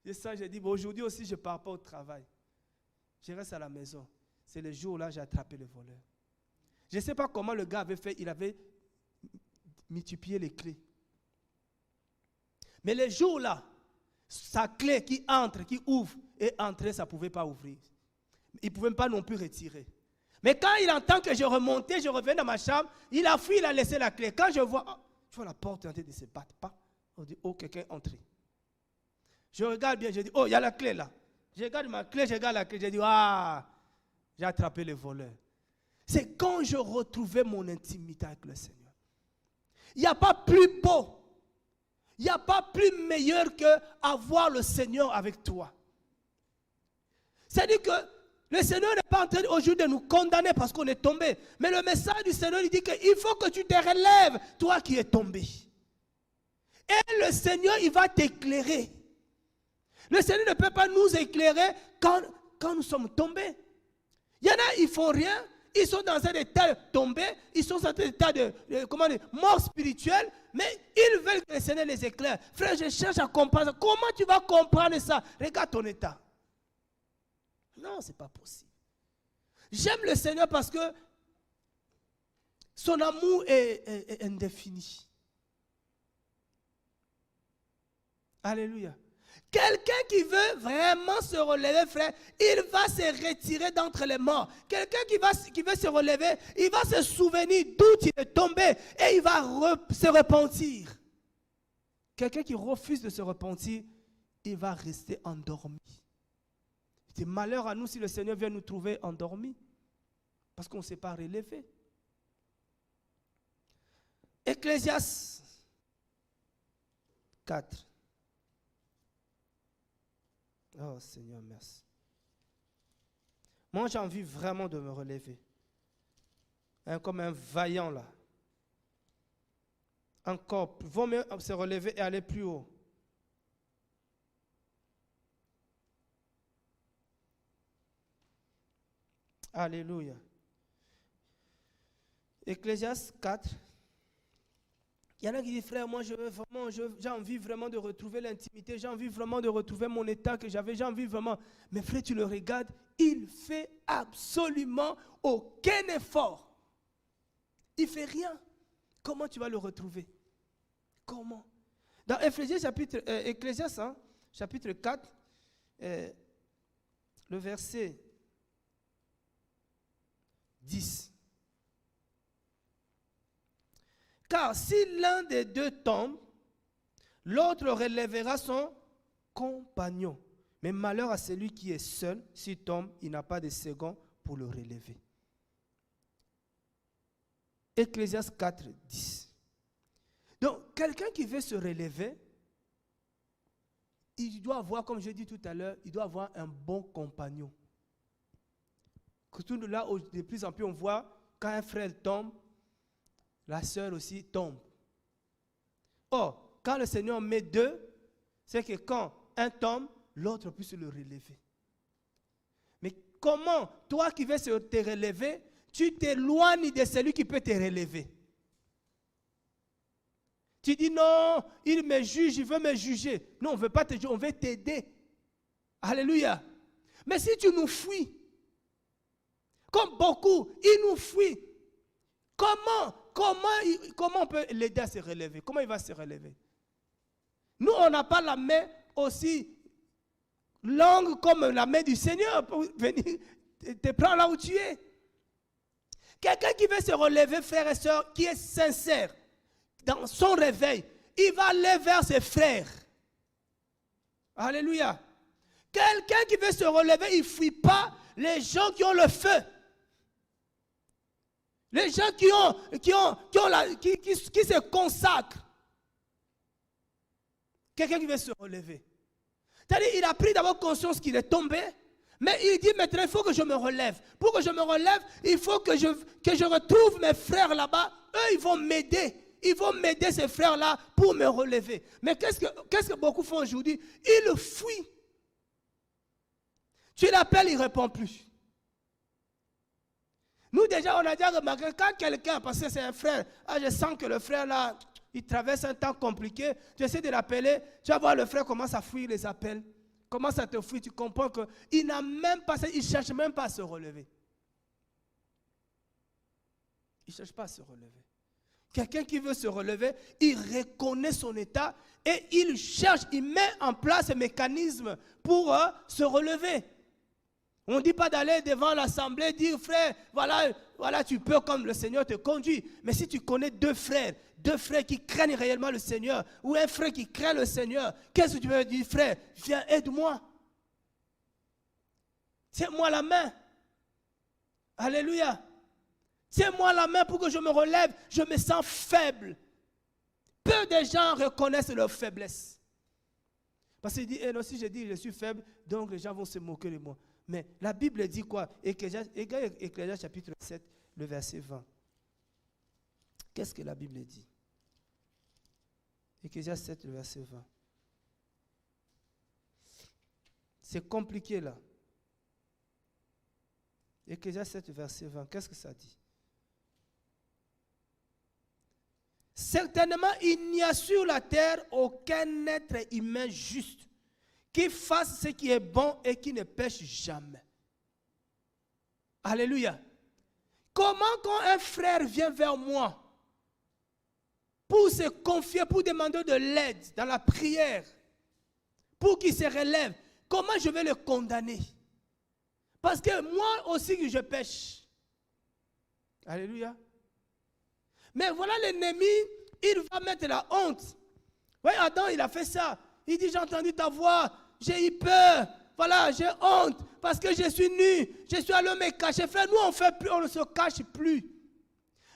j'ai dit, bon, aujourd'hui aussi, je ne pars pas au travail. Je reste à la maison. C'est le jour-là que j'ai attrapé le voleur. Je ne sais pas comment le gars avait fait, il avait multiplié les clés. Mais le jour-là, sa clé qui entre, qui ouvre, et entrer, ça ne pouvait pas ouvrir. Il ne pouvait pas non plus retirer. Mais quand il entend que je remontais, je revenais dans ma chambre, il a fui, il a laissé la clé. Quand je vois, tu vois la porte en train de se battre, pas. On dit, oh, quelqu'un est entré. Je regarde bien, je dis, oh, il y a la clé là. Je regarde ma clé, je regarde la clé, je dis, ah, j'ai attrapé le voleur. C'est quand je retrouvais mon intimité avec le Seigneur. Il n'y a pas plus beau, il n'y a pas plus meilleur que avoir le Seigneur avec toi. C'est-à-dire que le Seigneur n'est pas en train aujourd'hui de nous condamner parce qu'on est tombé. Mais le message du Seigneur, il dit qu'il faut que tu te relèves, toi qui es tombé. Et le Seigneur, il va t'éclairer. Le Seigneur ne peut pas nous éclairer quand nous sommes tombés. Il y en a, ils ne font rien. Ils sont dans un état tombé. Ils sont dans un état de mort spirituelle. Mais ils veulent que le Seigneur les éclaire. Frère, je cherche à comprendre. Comment tu vas comprendre ça? Regarde ton état. Non, ce n'est pas possible. J'aime le Seigneur parce que son amour est indéfini. Alléluia. Quelqu'un qui veut vraiment se relever, frère, il va se retirer d'entre les morts. Quelqu'un qui veut se relever, il va se souvenir d'où il est tombé et il va se repentir. Quelqu'un qui refuse de se repentir, il va rester endormi. C'est malheur à nous si le Seigneur vient nous trouver endormis, parce qu'on ne s'est pas relevé. Ecclésiaste 4. Oh Seigneur, merci. Moi, j'ai envie vraiment de me relever. Comme un vaillant là. Encore, vaut mieux se relever et aller plus haut. Alléluia. Ecclésiaste 4. Il y en a qui disent, frère, moi j'ai envie vraiment de retrouver l'intimité, j'ai envie vraiment de retrouver mon état que j'avais, j'ai envie vraiment. Mais frère, tu le regardes, il ne fait absolument aucun effort. Il ne fait rien. Comment tu vas le retrouver? Comment? Dans Ecclésiaste chapitre 4, le verset 10. Car si l'un des deux tombe, l'autre relèvera son compagnon. Mais malheur à celui qui est seul, s'il tombe, il n'a pas de second pour le relever. Ecclésiaste 4, 10. Donc, quelqu'un qui veut se relever, il doit avoir, comme je l'ai dit tout à l'heure, il doit avoir un bon compagnon. Surtout là, de plus en plus, on voit quand un frère tombe, la sœur aussi tombe. Or, quand le Seigneur met deux, c'est que quand un tombe, l'autre puisse le relever. Mais comment, toi qui veux te relever, tu t'éloignes de celui qui peut te relever? Tu dis non, il me juge, il veut me juger. Non, on ne veut pas te juger, on veut t'aider. Alléluia. Mais si tu nous fuis, comme beaucoup, ils nous fuient. Comment on peut l'aider à se relever? Comment il va se relever? Nous, on n'a pas la main aussi longue comme la main du Seigneur pour venir te prendre là où tu es. Quelqu'un qui veut se relever, frères et sœurs, qui est sincère dans son réveil, il va aller vers ses frères. Alléluia. Quelqu'un qui veut se relever, il ne fuit pas les gens qui ont le feu. Les gens qui se consacrent. Quelqu'un qui veut se relever. C'est-à-dire, il a pris d'abord conscience qu'il est tombé, mais il dit maintenant, il faut que je me relève. Pour que je me relève, il faut que je retrouve mes frères là-bas. Eux, ils vont m'aider. Ils vont m'aider, ces frères-là, pour me relever. Mais qu'est-ce que beaucoup font aujourd'hui? Ils fuient. Tu l'appelles, il ne répond plus. Nous, déjà, on a déjà remarqué, quand quelqu'un, parce que c'est un frère, je sens que le frère, là, il traverse un temps compliqué, tu essaies de l'appeler, tu vas voir le frère commence à fuir les appels, commence à te fuir, tu comprends qu'il n'a même pas, il ne cherche même pas à se relever. Il ne cherche pas à se relever. Quelqu'un qui veut se relever, il reconnaît son état et il cherche, il met en place un mécanisme pour se relever. On ne dit pas d'aller devant l'assemblée, dire frère, voilà, tu peux comme le Seigneur te conduit. Mais si tu connais deux frères qui craignent réellement le Seigneur, ou un frère qui craint le Seigneur, qu'est-ce que tu veux dire, frère? Viens, aide-moi. Tiens-moi la main. Alléluia. Tiens-moi la main pour que je me relève. Je me sens faible. Peu de gens reconnaissent leur faiblesse. Parce qu'il dit, non, si je dis je suis faible, donc les gens vont se moquer de moi. Mais la Bible dit quoi? Ecclésias chapitre 7, le verset 20. Qu'est-ce que la Bible dit? Ecclésias 7, le verset 20. C'est compliqué là. Ecclésias 7, verset 20. Qu'est-ce que ça dit? Certainement, il n'y a sur la terre aucun être humain juste qui fasse ce qui est bon et qui ne pêche jamais. Alléluia. Comment quand un frère vient vers moi pour se confier, pour demander de l'aide dans la prière, pour qu'il se relève, comment je vais le condamner? Parce que moi aussi je pêche. Alléluia. Mais voilà l'ennemi, il va mettre la honte. Oui, Adam, il a fait ça. Il dit, j'ai entendu ta voix, j'ai eu peur, voilà, j'ai honte, parce que je suis nu, je suis allé me cacher. Frère, nous, on ne se cache plus.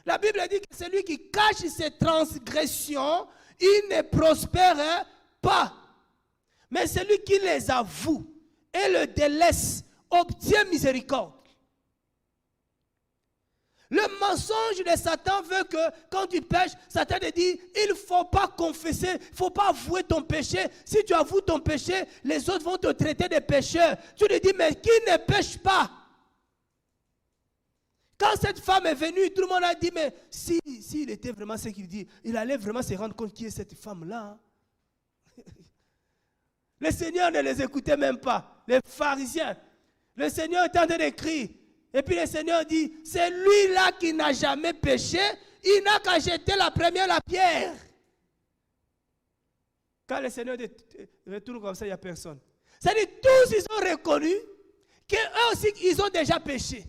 La Bible dit que celui qui cache ses transgressions, il ne prospère pas. Mais celui qui les avoue et le délaisse, obtient miséricorde. Le mensonge de Satan veut que quand tu pêches, Satan te dit, il ne faut pas confesser, il ne faut pas avouer ton péché. Si tu avoues ton péché, les autres vont te traiter de pécheur. Tu lui dis, mais qui ne pêche pas? Quand cette femme est venue, tout le monde a dit, mais s'il était vraiment ce qu'il dit, il allait vraiment se rendre compte qui est cette femme-là. Le Seigneur ne les écoutait même pas, les pharisiens. Le Seigneur était en train d'écrire. Et puis le Seigneur dit, c'est lui-là qui n'a jamais péché, il n'a qu'à jeter la première la pierre. Quand le Seigneur retourne comme ça, il n'y a personne. C'est-à-dire, tous ils ont reconnu qu'eux aussi, ils ont déjà péché.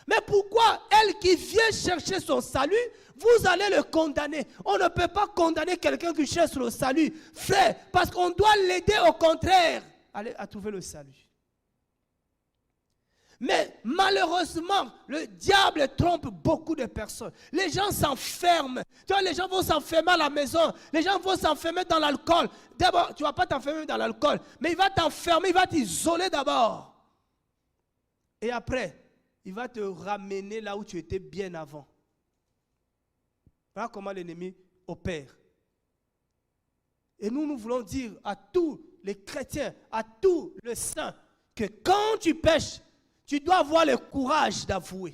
Mais pourquoi elle qui vient chercher son salut, vous allez le condamner? On ne peut pas condamner quelqu'un qui cherche le salut, frère, parce qu'on doit l'aider au contraire à trouver le salut. Mais malheureusement, le diable trompe beaucoup de personnes. Les gens s'enferment. Tu vois, les gens vont s'enfermer à la maison. Les gens vont s'enfermer dans l'alcool. D'abord, tu ne vas pas t'enfermer dans l'alcool, mais il va t'enfermer, il va t'isoler d'abord. Et après, il va te ramener là où tu étais bien avant. Voilà comment l'ennemi opère. Et nous voulons dire à tous les chrétiens, à tous les saints, que quand tu pêches, tu dois avoir le courage d'avouer.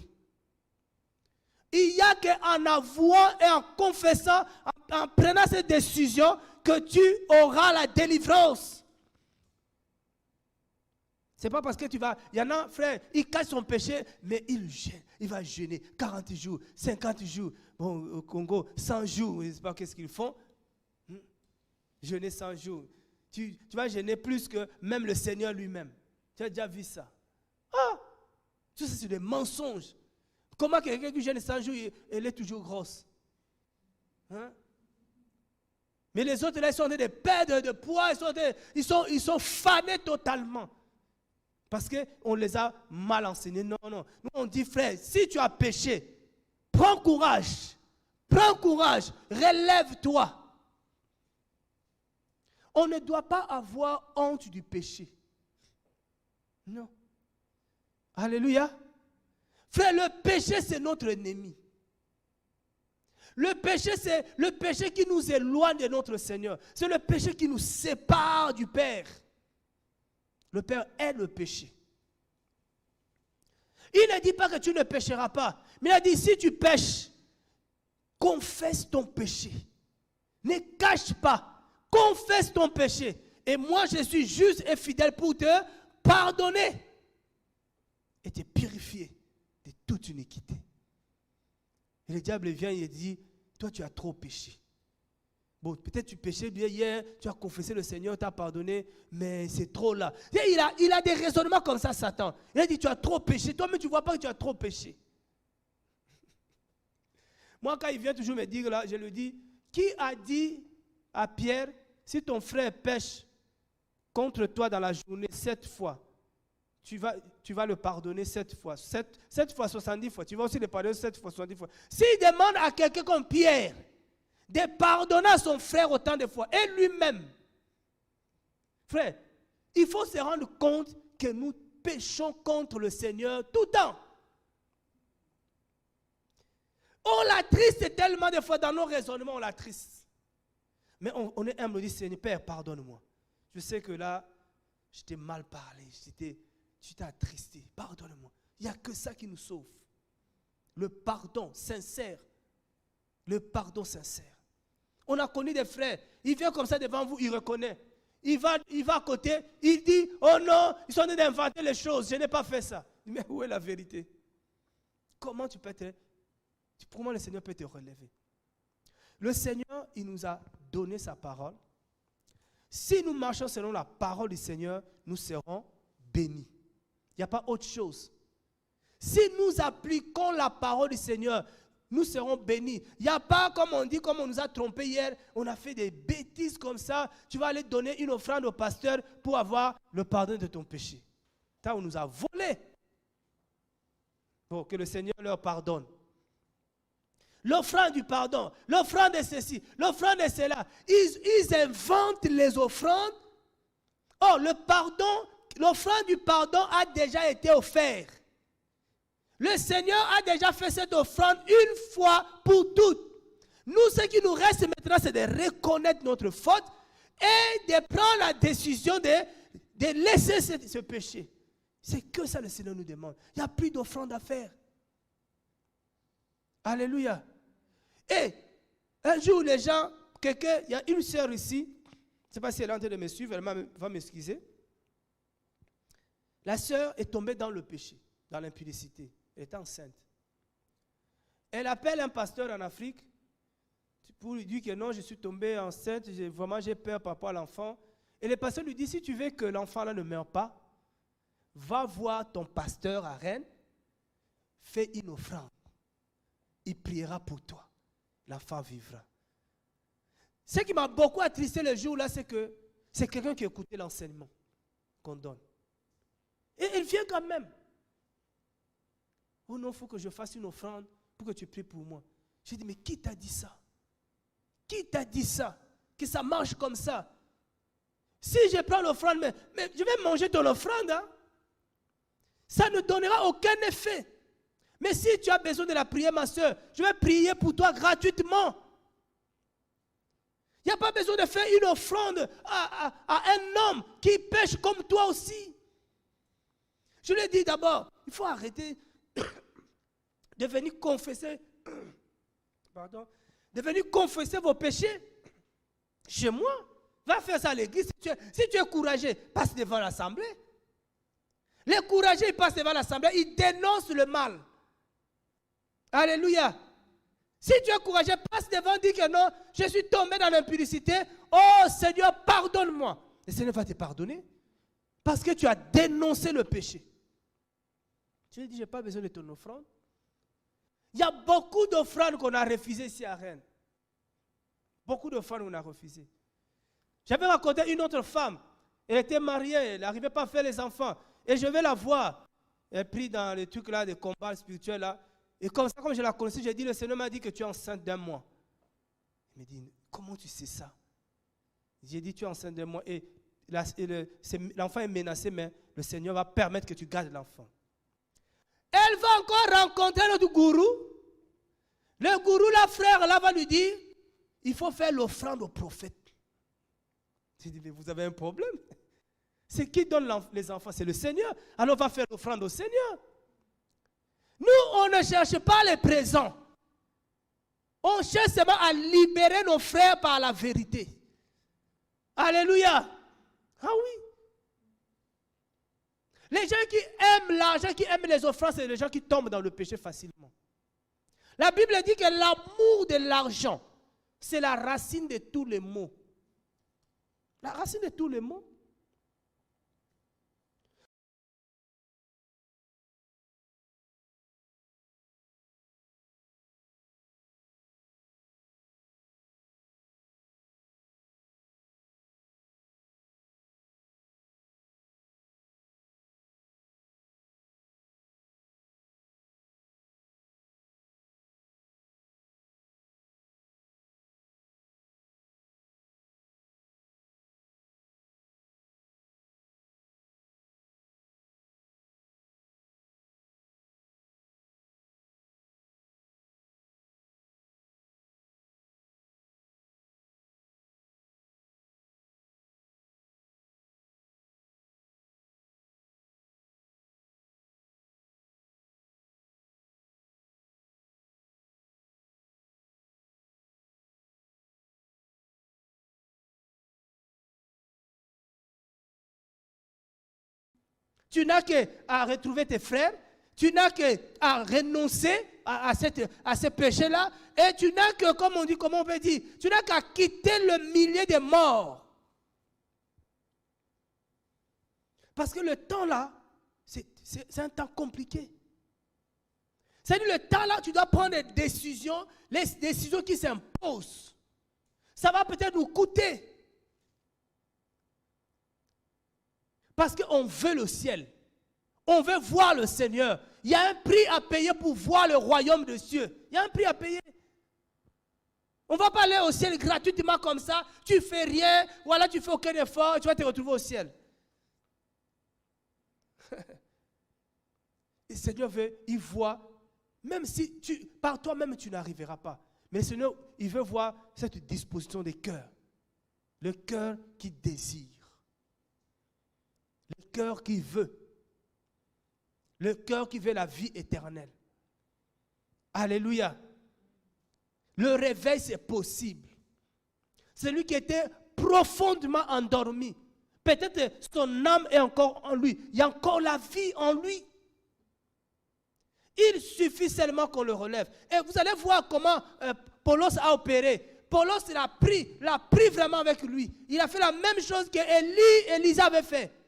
Il n'y a qu'en avouant et en confessant, en en prenant cette décision que tu auras la délivrance. Ce n'est pas parce que tu vas... Il y en a, frère, il cache son péché, mais il gêne. Il va jeûner 40 jours, 50 jours. Bon, au Congo, 100 jours, je ne sais pas qu'est-ce qu'ils font. Jeûner 100 jours. Tu vas jeûner plus que même le Seigneur lui-même. Tu as déjà vu ça? Ah! Tout ça, c'est des mensonges. Comment quelqu'un qui jeûne 100 jours, elle est toujours grosse? Hein? Mais les autres, là, ils sont en train de perdre de poids. Ils sont fanés totalement. Parce qu'on les a mal enseignés. Non, non. Nous, on dit, frère, si tu as péché, prends courage. Prends courage. Relève-toi. On ne doit pas avoir honte du péché. Non. Alléluia. Frère, le péché, c'est notre ennemi. Le péché, c'est le péché qui nous éloigne de notre Seigneur. C'est le péché qui nous sépare du Père. Le Père est le péché. Il ne dit pas que tu ne pécheras pas. Mais il a dit, si tu pêches, confesse ton péché. Ne cache pas. Confesse ton péché. Et moi, je suis juste et fidèle pour te pardonner. Et te purifier de toute iniquité. Et le diable vient et dit, toi tu as trop péché. Bon, peut-être tu péchais bien hier, tu as confessé le Seigneur, t'a pardonné, mais c'est trop là. Et il a des raisonnements comme ça, Satan. Il a dit, tu as trop péché. Toi-même, tu ne vois pas que tu as trop péché. Moi, quand il vient toujours me dire là, je lui dis, qui a dit à Pierre, si ton frère pêche contre toi dans la journée 7 fois, tu vas le pardonner 7 fois. 7 fois 70 fois. Tu vas aussi le pardonner 7 fois 70 fois. S'il demande à quelqu'un comme Pierre de pardonner à son frère autant de fois, et lui-même, frère, il faut se rendre compte que nous péchons contre le Seigneur tout le temps. On l'attriste tellement de fois dans nos raisonnements, on l'attriste. Mais on est humble, on dit, Seigneur, Père, pardonne-moi. Je sais que là, je t'ai mal parlé, tu t'es attristé, pardonne-moi. Il n'y a que ça qui nous sauve. Le pardon sincère. Le pardon sincère. On a connu des frères, il vient comme ça devant vous, il reconnaît. Il va à côté, il dit, oh non, ils sont en train d'inventer les choses, je n'ai pas fait ça. Mais où est la vérité? Comment comment le Seigneur peut te relever? Le Seigneur, il nous a donné sa parole. Si nous marchons selon la parole du Seigneur, nous serons bénis. Il n'y a pas autre chose. Si nous appliquons la parole du Seigneur, nous serons bénis. Il n'y a pas, comme on dit, comme on nous a trompés hier, on a fait des bêtises comme ça. Tu vas aller donner une offrande au pasteur pour avoir le pardon de ton péché. Ça, on nous a volé. Pour que le Seigneur leur pardonne. L'offrande du pardon, l'offrande de ceci, l'offrande de cela. Ils inventent les offrandes. Oh, le pardon, l'offrande du pardon a déjà été offerte. Le Seigneur a déjà fait cette offrande une fois pour toutes. Nous, ce qui nous reste maintenant, c'est de reconnaître notre faute et de prendre la décision de laisser ce péché. C'est que ça le Seigneur nous demande. Il n'y a plus d'offrande à faire. Alléluia. Et un jour, les gens, il y a une sœur ici, je ne sais pas si elle est en train de me suivre, elle va m'excuser. La sœur est tombée dans le péché, dans l'impudicité. Elle est enceinte. Elle appelle un pasteur en Afrique pour lui dire que non, je suis tombée enceinte, vraiment j'ai peur par rapport à l'enfant. Et le pasteur lui dit, si tu veux que l'enfant là ne meure pas, va voir ton pasteur à Rennes, fais une offrande. Il priera pour toi. L'enfant vivra. Ce qui m'a beaucoup attristé le jour-là, c'est que c'est quelqu'un qui écoutait l'enseignement qu'on donne. Et il vient quand même. Oh non, il faut que je fasse une offrande pour que tu pries pour moi. J'ai dit, mais qui t'a dit ça? Qui t'a dit ça? Que ça marche comme ça? Si je prends l'offrande, mais je vais manger ton offrande, hein? Ça ne donnera aucun effet. Mais si tu as besoin de la prière, ma soeur, je vais prier pour toi gratuitement. Il n'y a pas besoin de faire une offrande à un homme qui pêche comme toi aussi. Je lui ai dit d'abord, il faut arrêter de venir confesser, de venir confesser vos péchés chez moi. Va faire ça à l'église. Si tu es courageux, passe devant l'assemblée. Les courageux, ils passent devant l'assemblée, ils dénoncent le mal. Alléluia. Si tu es courageux, passe devant, dis que non, je suis tombé dans l'impudicité. Oh Seigneur, pardonne-moi. Le Seigneur va te pardonner. Parce que tu as dénoncé le péché. Tu lui dis, je n'ai pas besoin de ton offrande. Il y a beaucoup d'offrandes qu'on a refusées ici à Rennes. Beaucoup d'offrandes qu'on a refusées. J'avais rencontré une autre femme. Elle était mariée, elle n'arrivait pas à faire les enfants. Et je vais la voir. Elle est prise dans les trucs là, des combats spirituels là. Et comme ça, comme je la connaissais, j'ai dit, le Seigneur m'a dit que tu es enceinte d'un mois. Il me dit, comment tu sais ça? J'ai dit, tu es enceinte d'un mois. Et l'enfant est menacé, mais le Seigneur va permettre que tu gardes l'enfant. Elle va encore rencontrer notre gourou. Le gourou, la frère, là, va lui dire, il faut faire l'offrande au prophète. J'ai dit, mais vous avez un problème? C'est qui donne les enfants? C'est le Seigneur. Alors on va faire l'offrande au Seigneur. Nous, on ne cherche pas les présents. On cherche seulement à libérer nos frères par la vérité. Alléluia. Ah oui. Les gens qui aiment l'argent, qui aiment les offrandes, c'est les gens qui tombent dans le péché facilement. La Bible dit que l'amour de l'argent, c'est la racine de tous les maux. La racine de tous les maux. Tu n'as qu'à retrouver tes frères, tu n'as qu'à renoncer à ce péché-là, et tu n'as que, comme on dit, comment on peut dire, tu n'as qu'à quitter le milieu des morts. Parce que le temps là, c'est un temps compliqué. C'est-à-dire le temps là, tu dois prendre des décisions, les décisions qui s'imposent. Ça va peut-être nous coûter. Parce qu'on veut le ciel. On veut voir le Seigneur. Il y a un prix à payer pour voir le royaume de Dieu. Il y a un prix à payer. On ne va pas aller au ciel gratuitement comme ça. Tu ne fais rien, voilà, tu ne fais aucun effort, tu vas te retrouver au ciel. Le Seigneur veut, il voit, même si par toi-même tu n'arriveras pas. Mais le Seigneur, il veut voir cette disposition des cœurs. Le cœur qui désire. Le cœur qui veut. Le cœur qui veut la vie éternelle. Alléluia. Le réveil, c'est possible. Celui qui était profondément endormi, peut-être son âme est encore en lui. Il y a encore la vie en lui. Il suffit seulement qu'on le relève. Et vous allez voir comment Paulos a opéré. Paulos l'a pris vraiment avec lui. Il a fait la même chose que Élisa avait fait.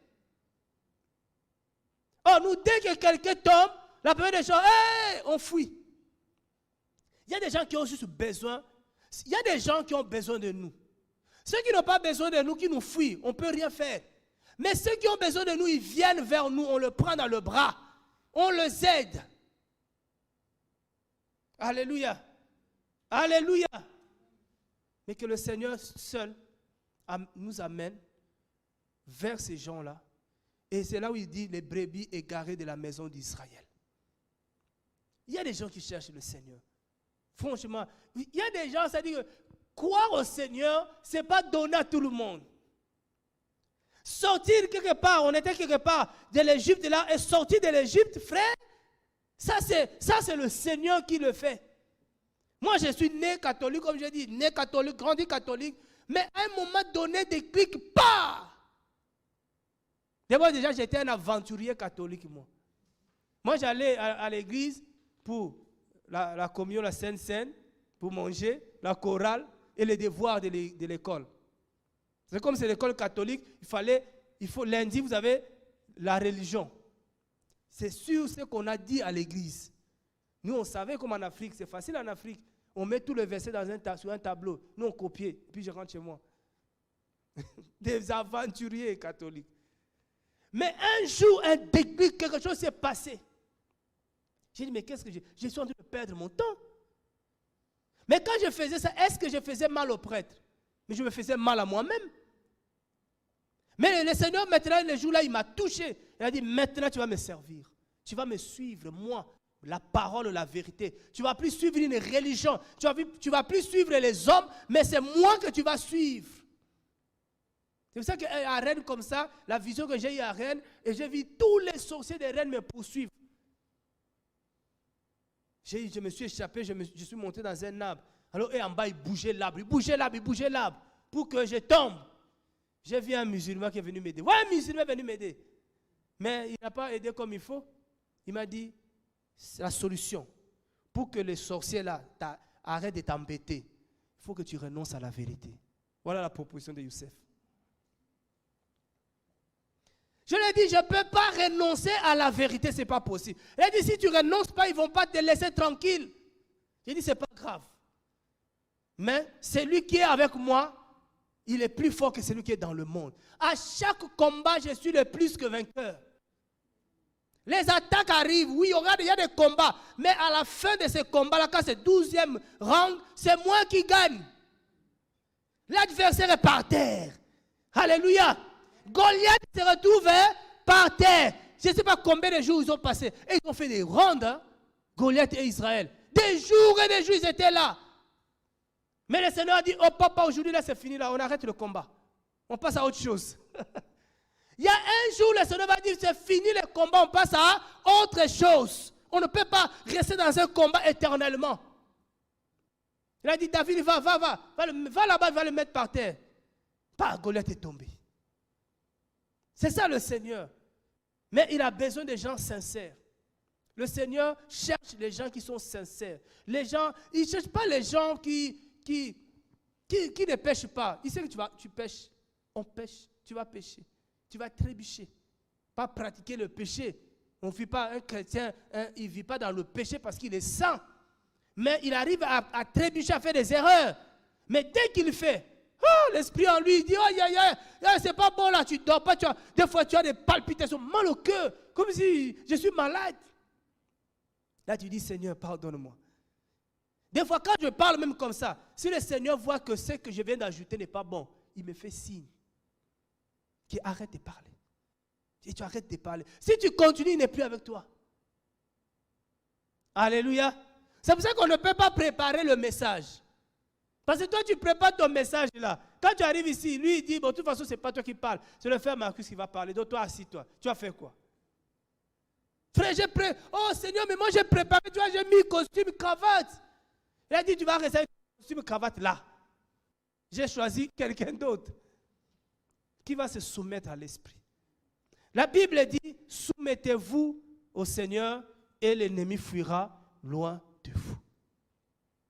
Oh, nous, dès que quelqu'un tombe, la première des choses, hey, on fuit. Il y a des gens qui ont juste besoin. Il y a des gens qui ont besoin de nous. Ceux qui n'ont pas besoin de nous, qui nous fuient, on ne peut rien faire. Mais ceux qui ont besoin de nous, ils viennent vers nous, on le prend dans le bras. On les aide. Alléluia. Alléluia. Mais que le Seigneur seul nous amène vers ces gens-là. Et c'est là où il dit les brebis égarées de la maison d'Israël. Il y a des gens qui cherchent le Seigneur. Franchement, il y a des gens, ça dit que croire au Seigneur, ce n'est pas donner à tout le monde. Sortir quelque part, on était quelque part de l'Égypte là, et sortir de l'Égypte, frère, ça c'est le Seigneur qui le fait. Moi, je suis né catholique, comme je dis, né catholique, grandi catholique, mais à un moment donné, des clics, pas. D'abord, déjà, j'étais un aventurier catholique, moi. Moi, j'allais à l'église pour la communion, la Sainte Seine, pour manger, la chorale et les devoirs de l'école. C'est comme c'est l'école catholique, lundi, vous avez la religion. C'est sur ce qu'on a dit à l'église. Nous, on savait comme en Afrique, c'est facile en Afrique. On met tous les versets sur un tableau. Nous, on copie, puis je rentre chez moi. Des aventuriers catholiques. Mais un jour, un déclic, quelque chose s'est passé. J'ai dit, mais qu'est-ce que je suis en train de perdre mon temps. Mais quand je faisais ça, est-ce que je faisais mal au prêtre? Mais je me faisais mal à moi-même. Mais le Seigneur, maintenant, le jour-là, il m'a touché. Il a dit, maintenant, tu vas me servir. Tu vas me suivre, moi, la parole, la vérité. Tu ne vas plus suivre une religion. Tu ne vas plus suivre les hommes, mais c'est moi que tu vas suivre. C'est pour ça qu'à Rennes, comme ça, la vision que j'ai eue à Rennes, et j'ai vu tous les sorciers de Rennes me poursuivre. Je me suis échappé, je suis monté dans un arbre. Alors, et en bas, il bougeait l'arbre, pour que je tombe. J'ai vu un musulman qui est venu m'aider. Ouais, un musulman est venu m'aider. Mais il n'a pas aidé comme il faut. Il m'a dit, c'est la solution. Pour que les sorciers là arrêtent de t'embêter, il faut que tu renonces à la vérité. Voilà la proposition de Youssef. Je lui ai dit, je ne peux pas renoncer à la vérité, ce n'est pas possible. Il a dit, si tu ne renonces pas, ils ne vont pas te laisser tranquille. J'ai dit, ce n'est pas grave. Mais celui qui est avec moi, il est plus fort que celui qui est dans le monde. À chaque combat, je suis le plus que vainqueur. Les attaques arrivent, oui, regarde, il y a des combats. Mais à la fin de ces combats-là, quand c'est 12e rang, c'est moi qui gagne. L'adversaire est par terre. Alléluia. Goliath se retrouve par terre. Je ne sais pas combien de jours ils ont passé. Et ils ont fait des rondes, hein, Goliath et Israël. Des jours et des jours, ils étaient là. Mais le Seigneur a dit, oh papa, aujourd'hui là c'est fini, là, on arrête le combat. On passe à autre chose. Il y a un jour, le Seigneur va dire, c'est fini le combat, on passe à autre chose. On ne peut pas rester dans un combat éternellement. Il a dit, David, va là-bas, va le mettre par terre. Pas, Goliath est tombé. C'est ça le Seigneur. Mais il a besoin de gens sincères. Le Seigneur cherche les gens qui sont sincères. Les gens, il ne cherche pas les gens qui ne pêchent pas. Il sait que tu pêches. On pêche, tu vas pêcher. Tu vas trébucher. Pas pratiquer le péché. On ne vit pas, un chrétien, il ne vit pas dans le péché parce qu'il est saint. Mais il arrive à trébucher, à faire des erreurs. Mais dès qu'il fait, l'esprit en lui, il dit, aïe, aïe, aïe, c'est pas bon là, tu ne dors pas, des fois tu as des palpitations, mal au cœur, comme si je suis malade. Là tu dis, Seigneur, pardonne-moi. Des fois quand je parle même comme ça, si le Seigneur voit que ce que je viens d'ajouter n'est pas bon, il me fait signe. Qu'il arrête de parler. Et tu arrêtes de parler. Si tu continues, il n'est plus avec toi. Alléluia. C'est pour ça qu'on ne peut pas préparer le message. Parce que toi, tu prépares ton message là. Quand tu arrives ici, lui, il dit, bon, de toute façon, ce n'est pas toi qui parles. C'est le frère Marcus qui va parler. Donc, toi, assis-toi. Tu as fait quoi? Frère, oh Seigneur, mais moi, j'ai préparé. Tu vois, j'ai mis costume, cravate. Il a dit, tu vas rester avec costume, cravate là. J'ai choisi quelqu'un d'autre qui va se soumettre à l'esprit. La Bible dit, soumettez-vous au Seigneur et l'ennemi fuira loin de vous.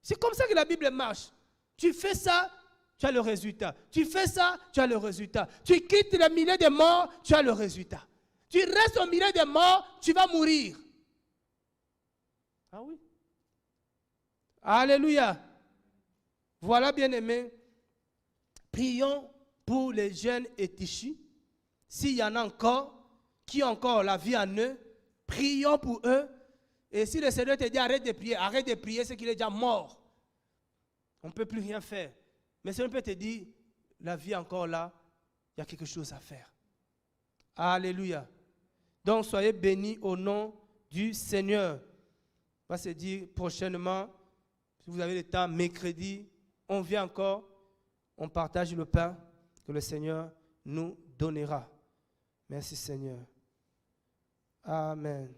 C'est comme ça que la Bible marche. Tu fais ça, tu as le résultat. Tu fais ça, tu as le résultat. Tu quittes le milieu des morts, tu as le résultat. Tu restes au milieu des morts, tu vas mourir. Ah oui. Alléluia. Voilà, bien-aimés. Prions pour les jeunes Étichis. S'il y en a encore, qui ont encore la vie en eux, prions pour eux. Et si le Seigneur te dit arrête de prier, c'est qu'il est déjà mort. On ne peut plus rien faire. Mais le Seigneur peut te dire, la vie est encore là, il y a quelque chose à faire. Alléluia. Donc soyez bénis au nom du Seigneur. On va se dire prochainement, si vous avez le temps, mercredi, on vient encore, on partage le pain que le Seigneur nous donnera. Merci Seigneur. Amen.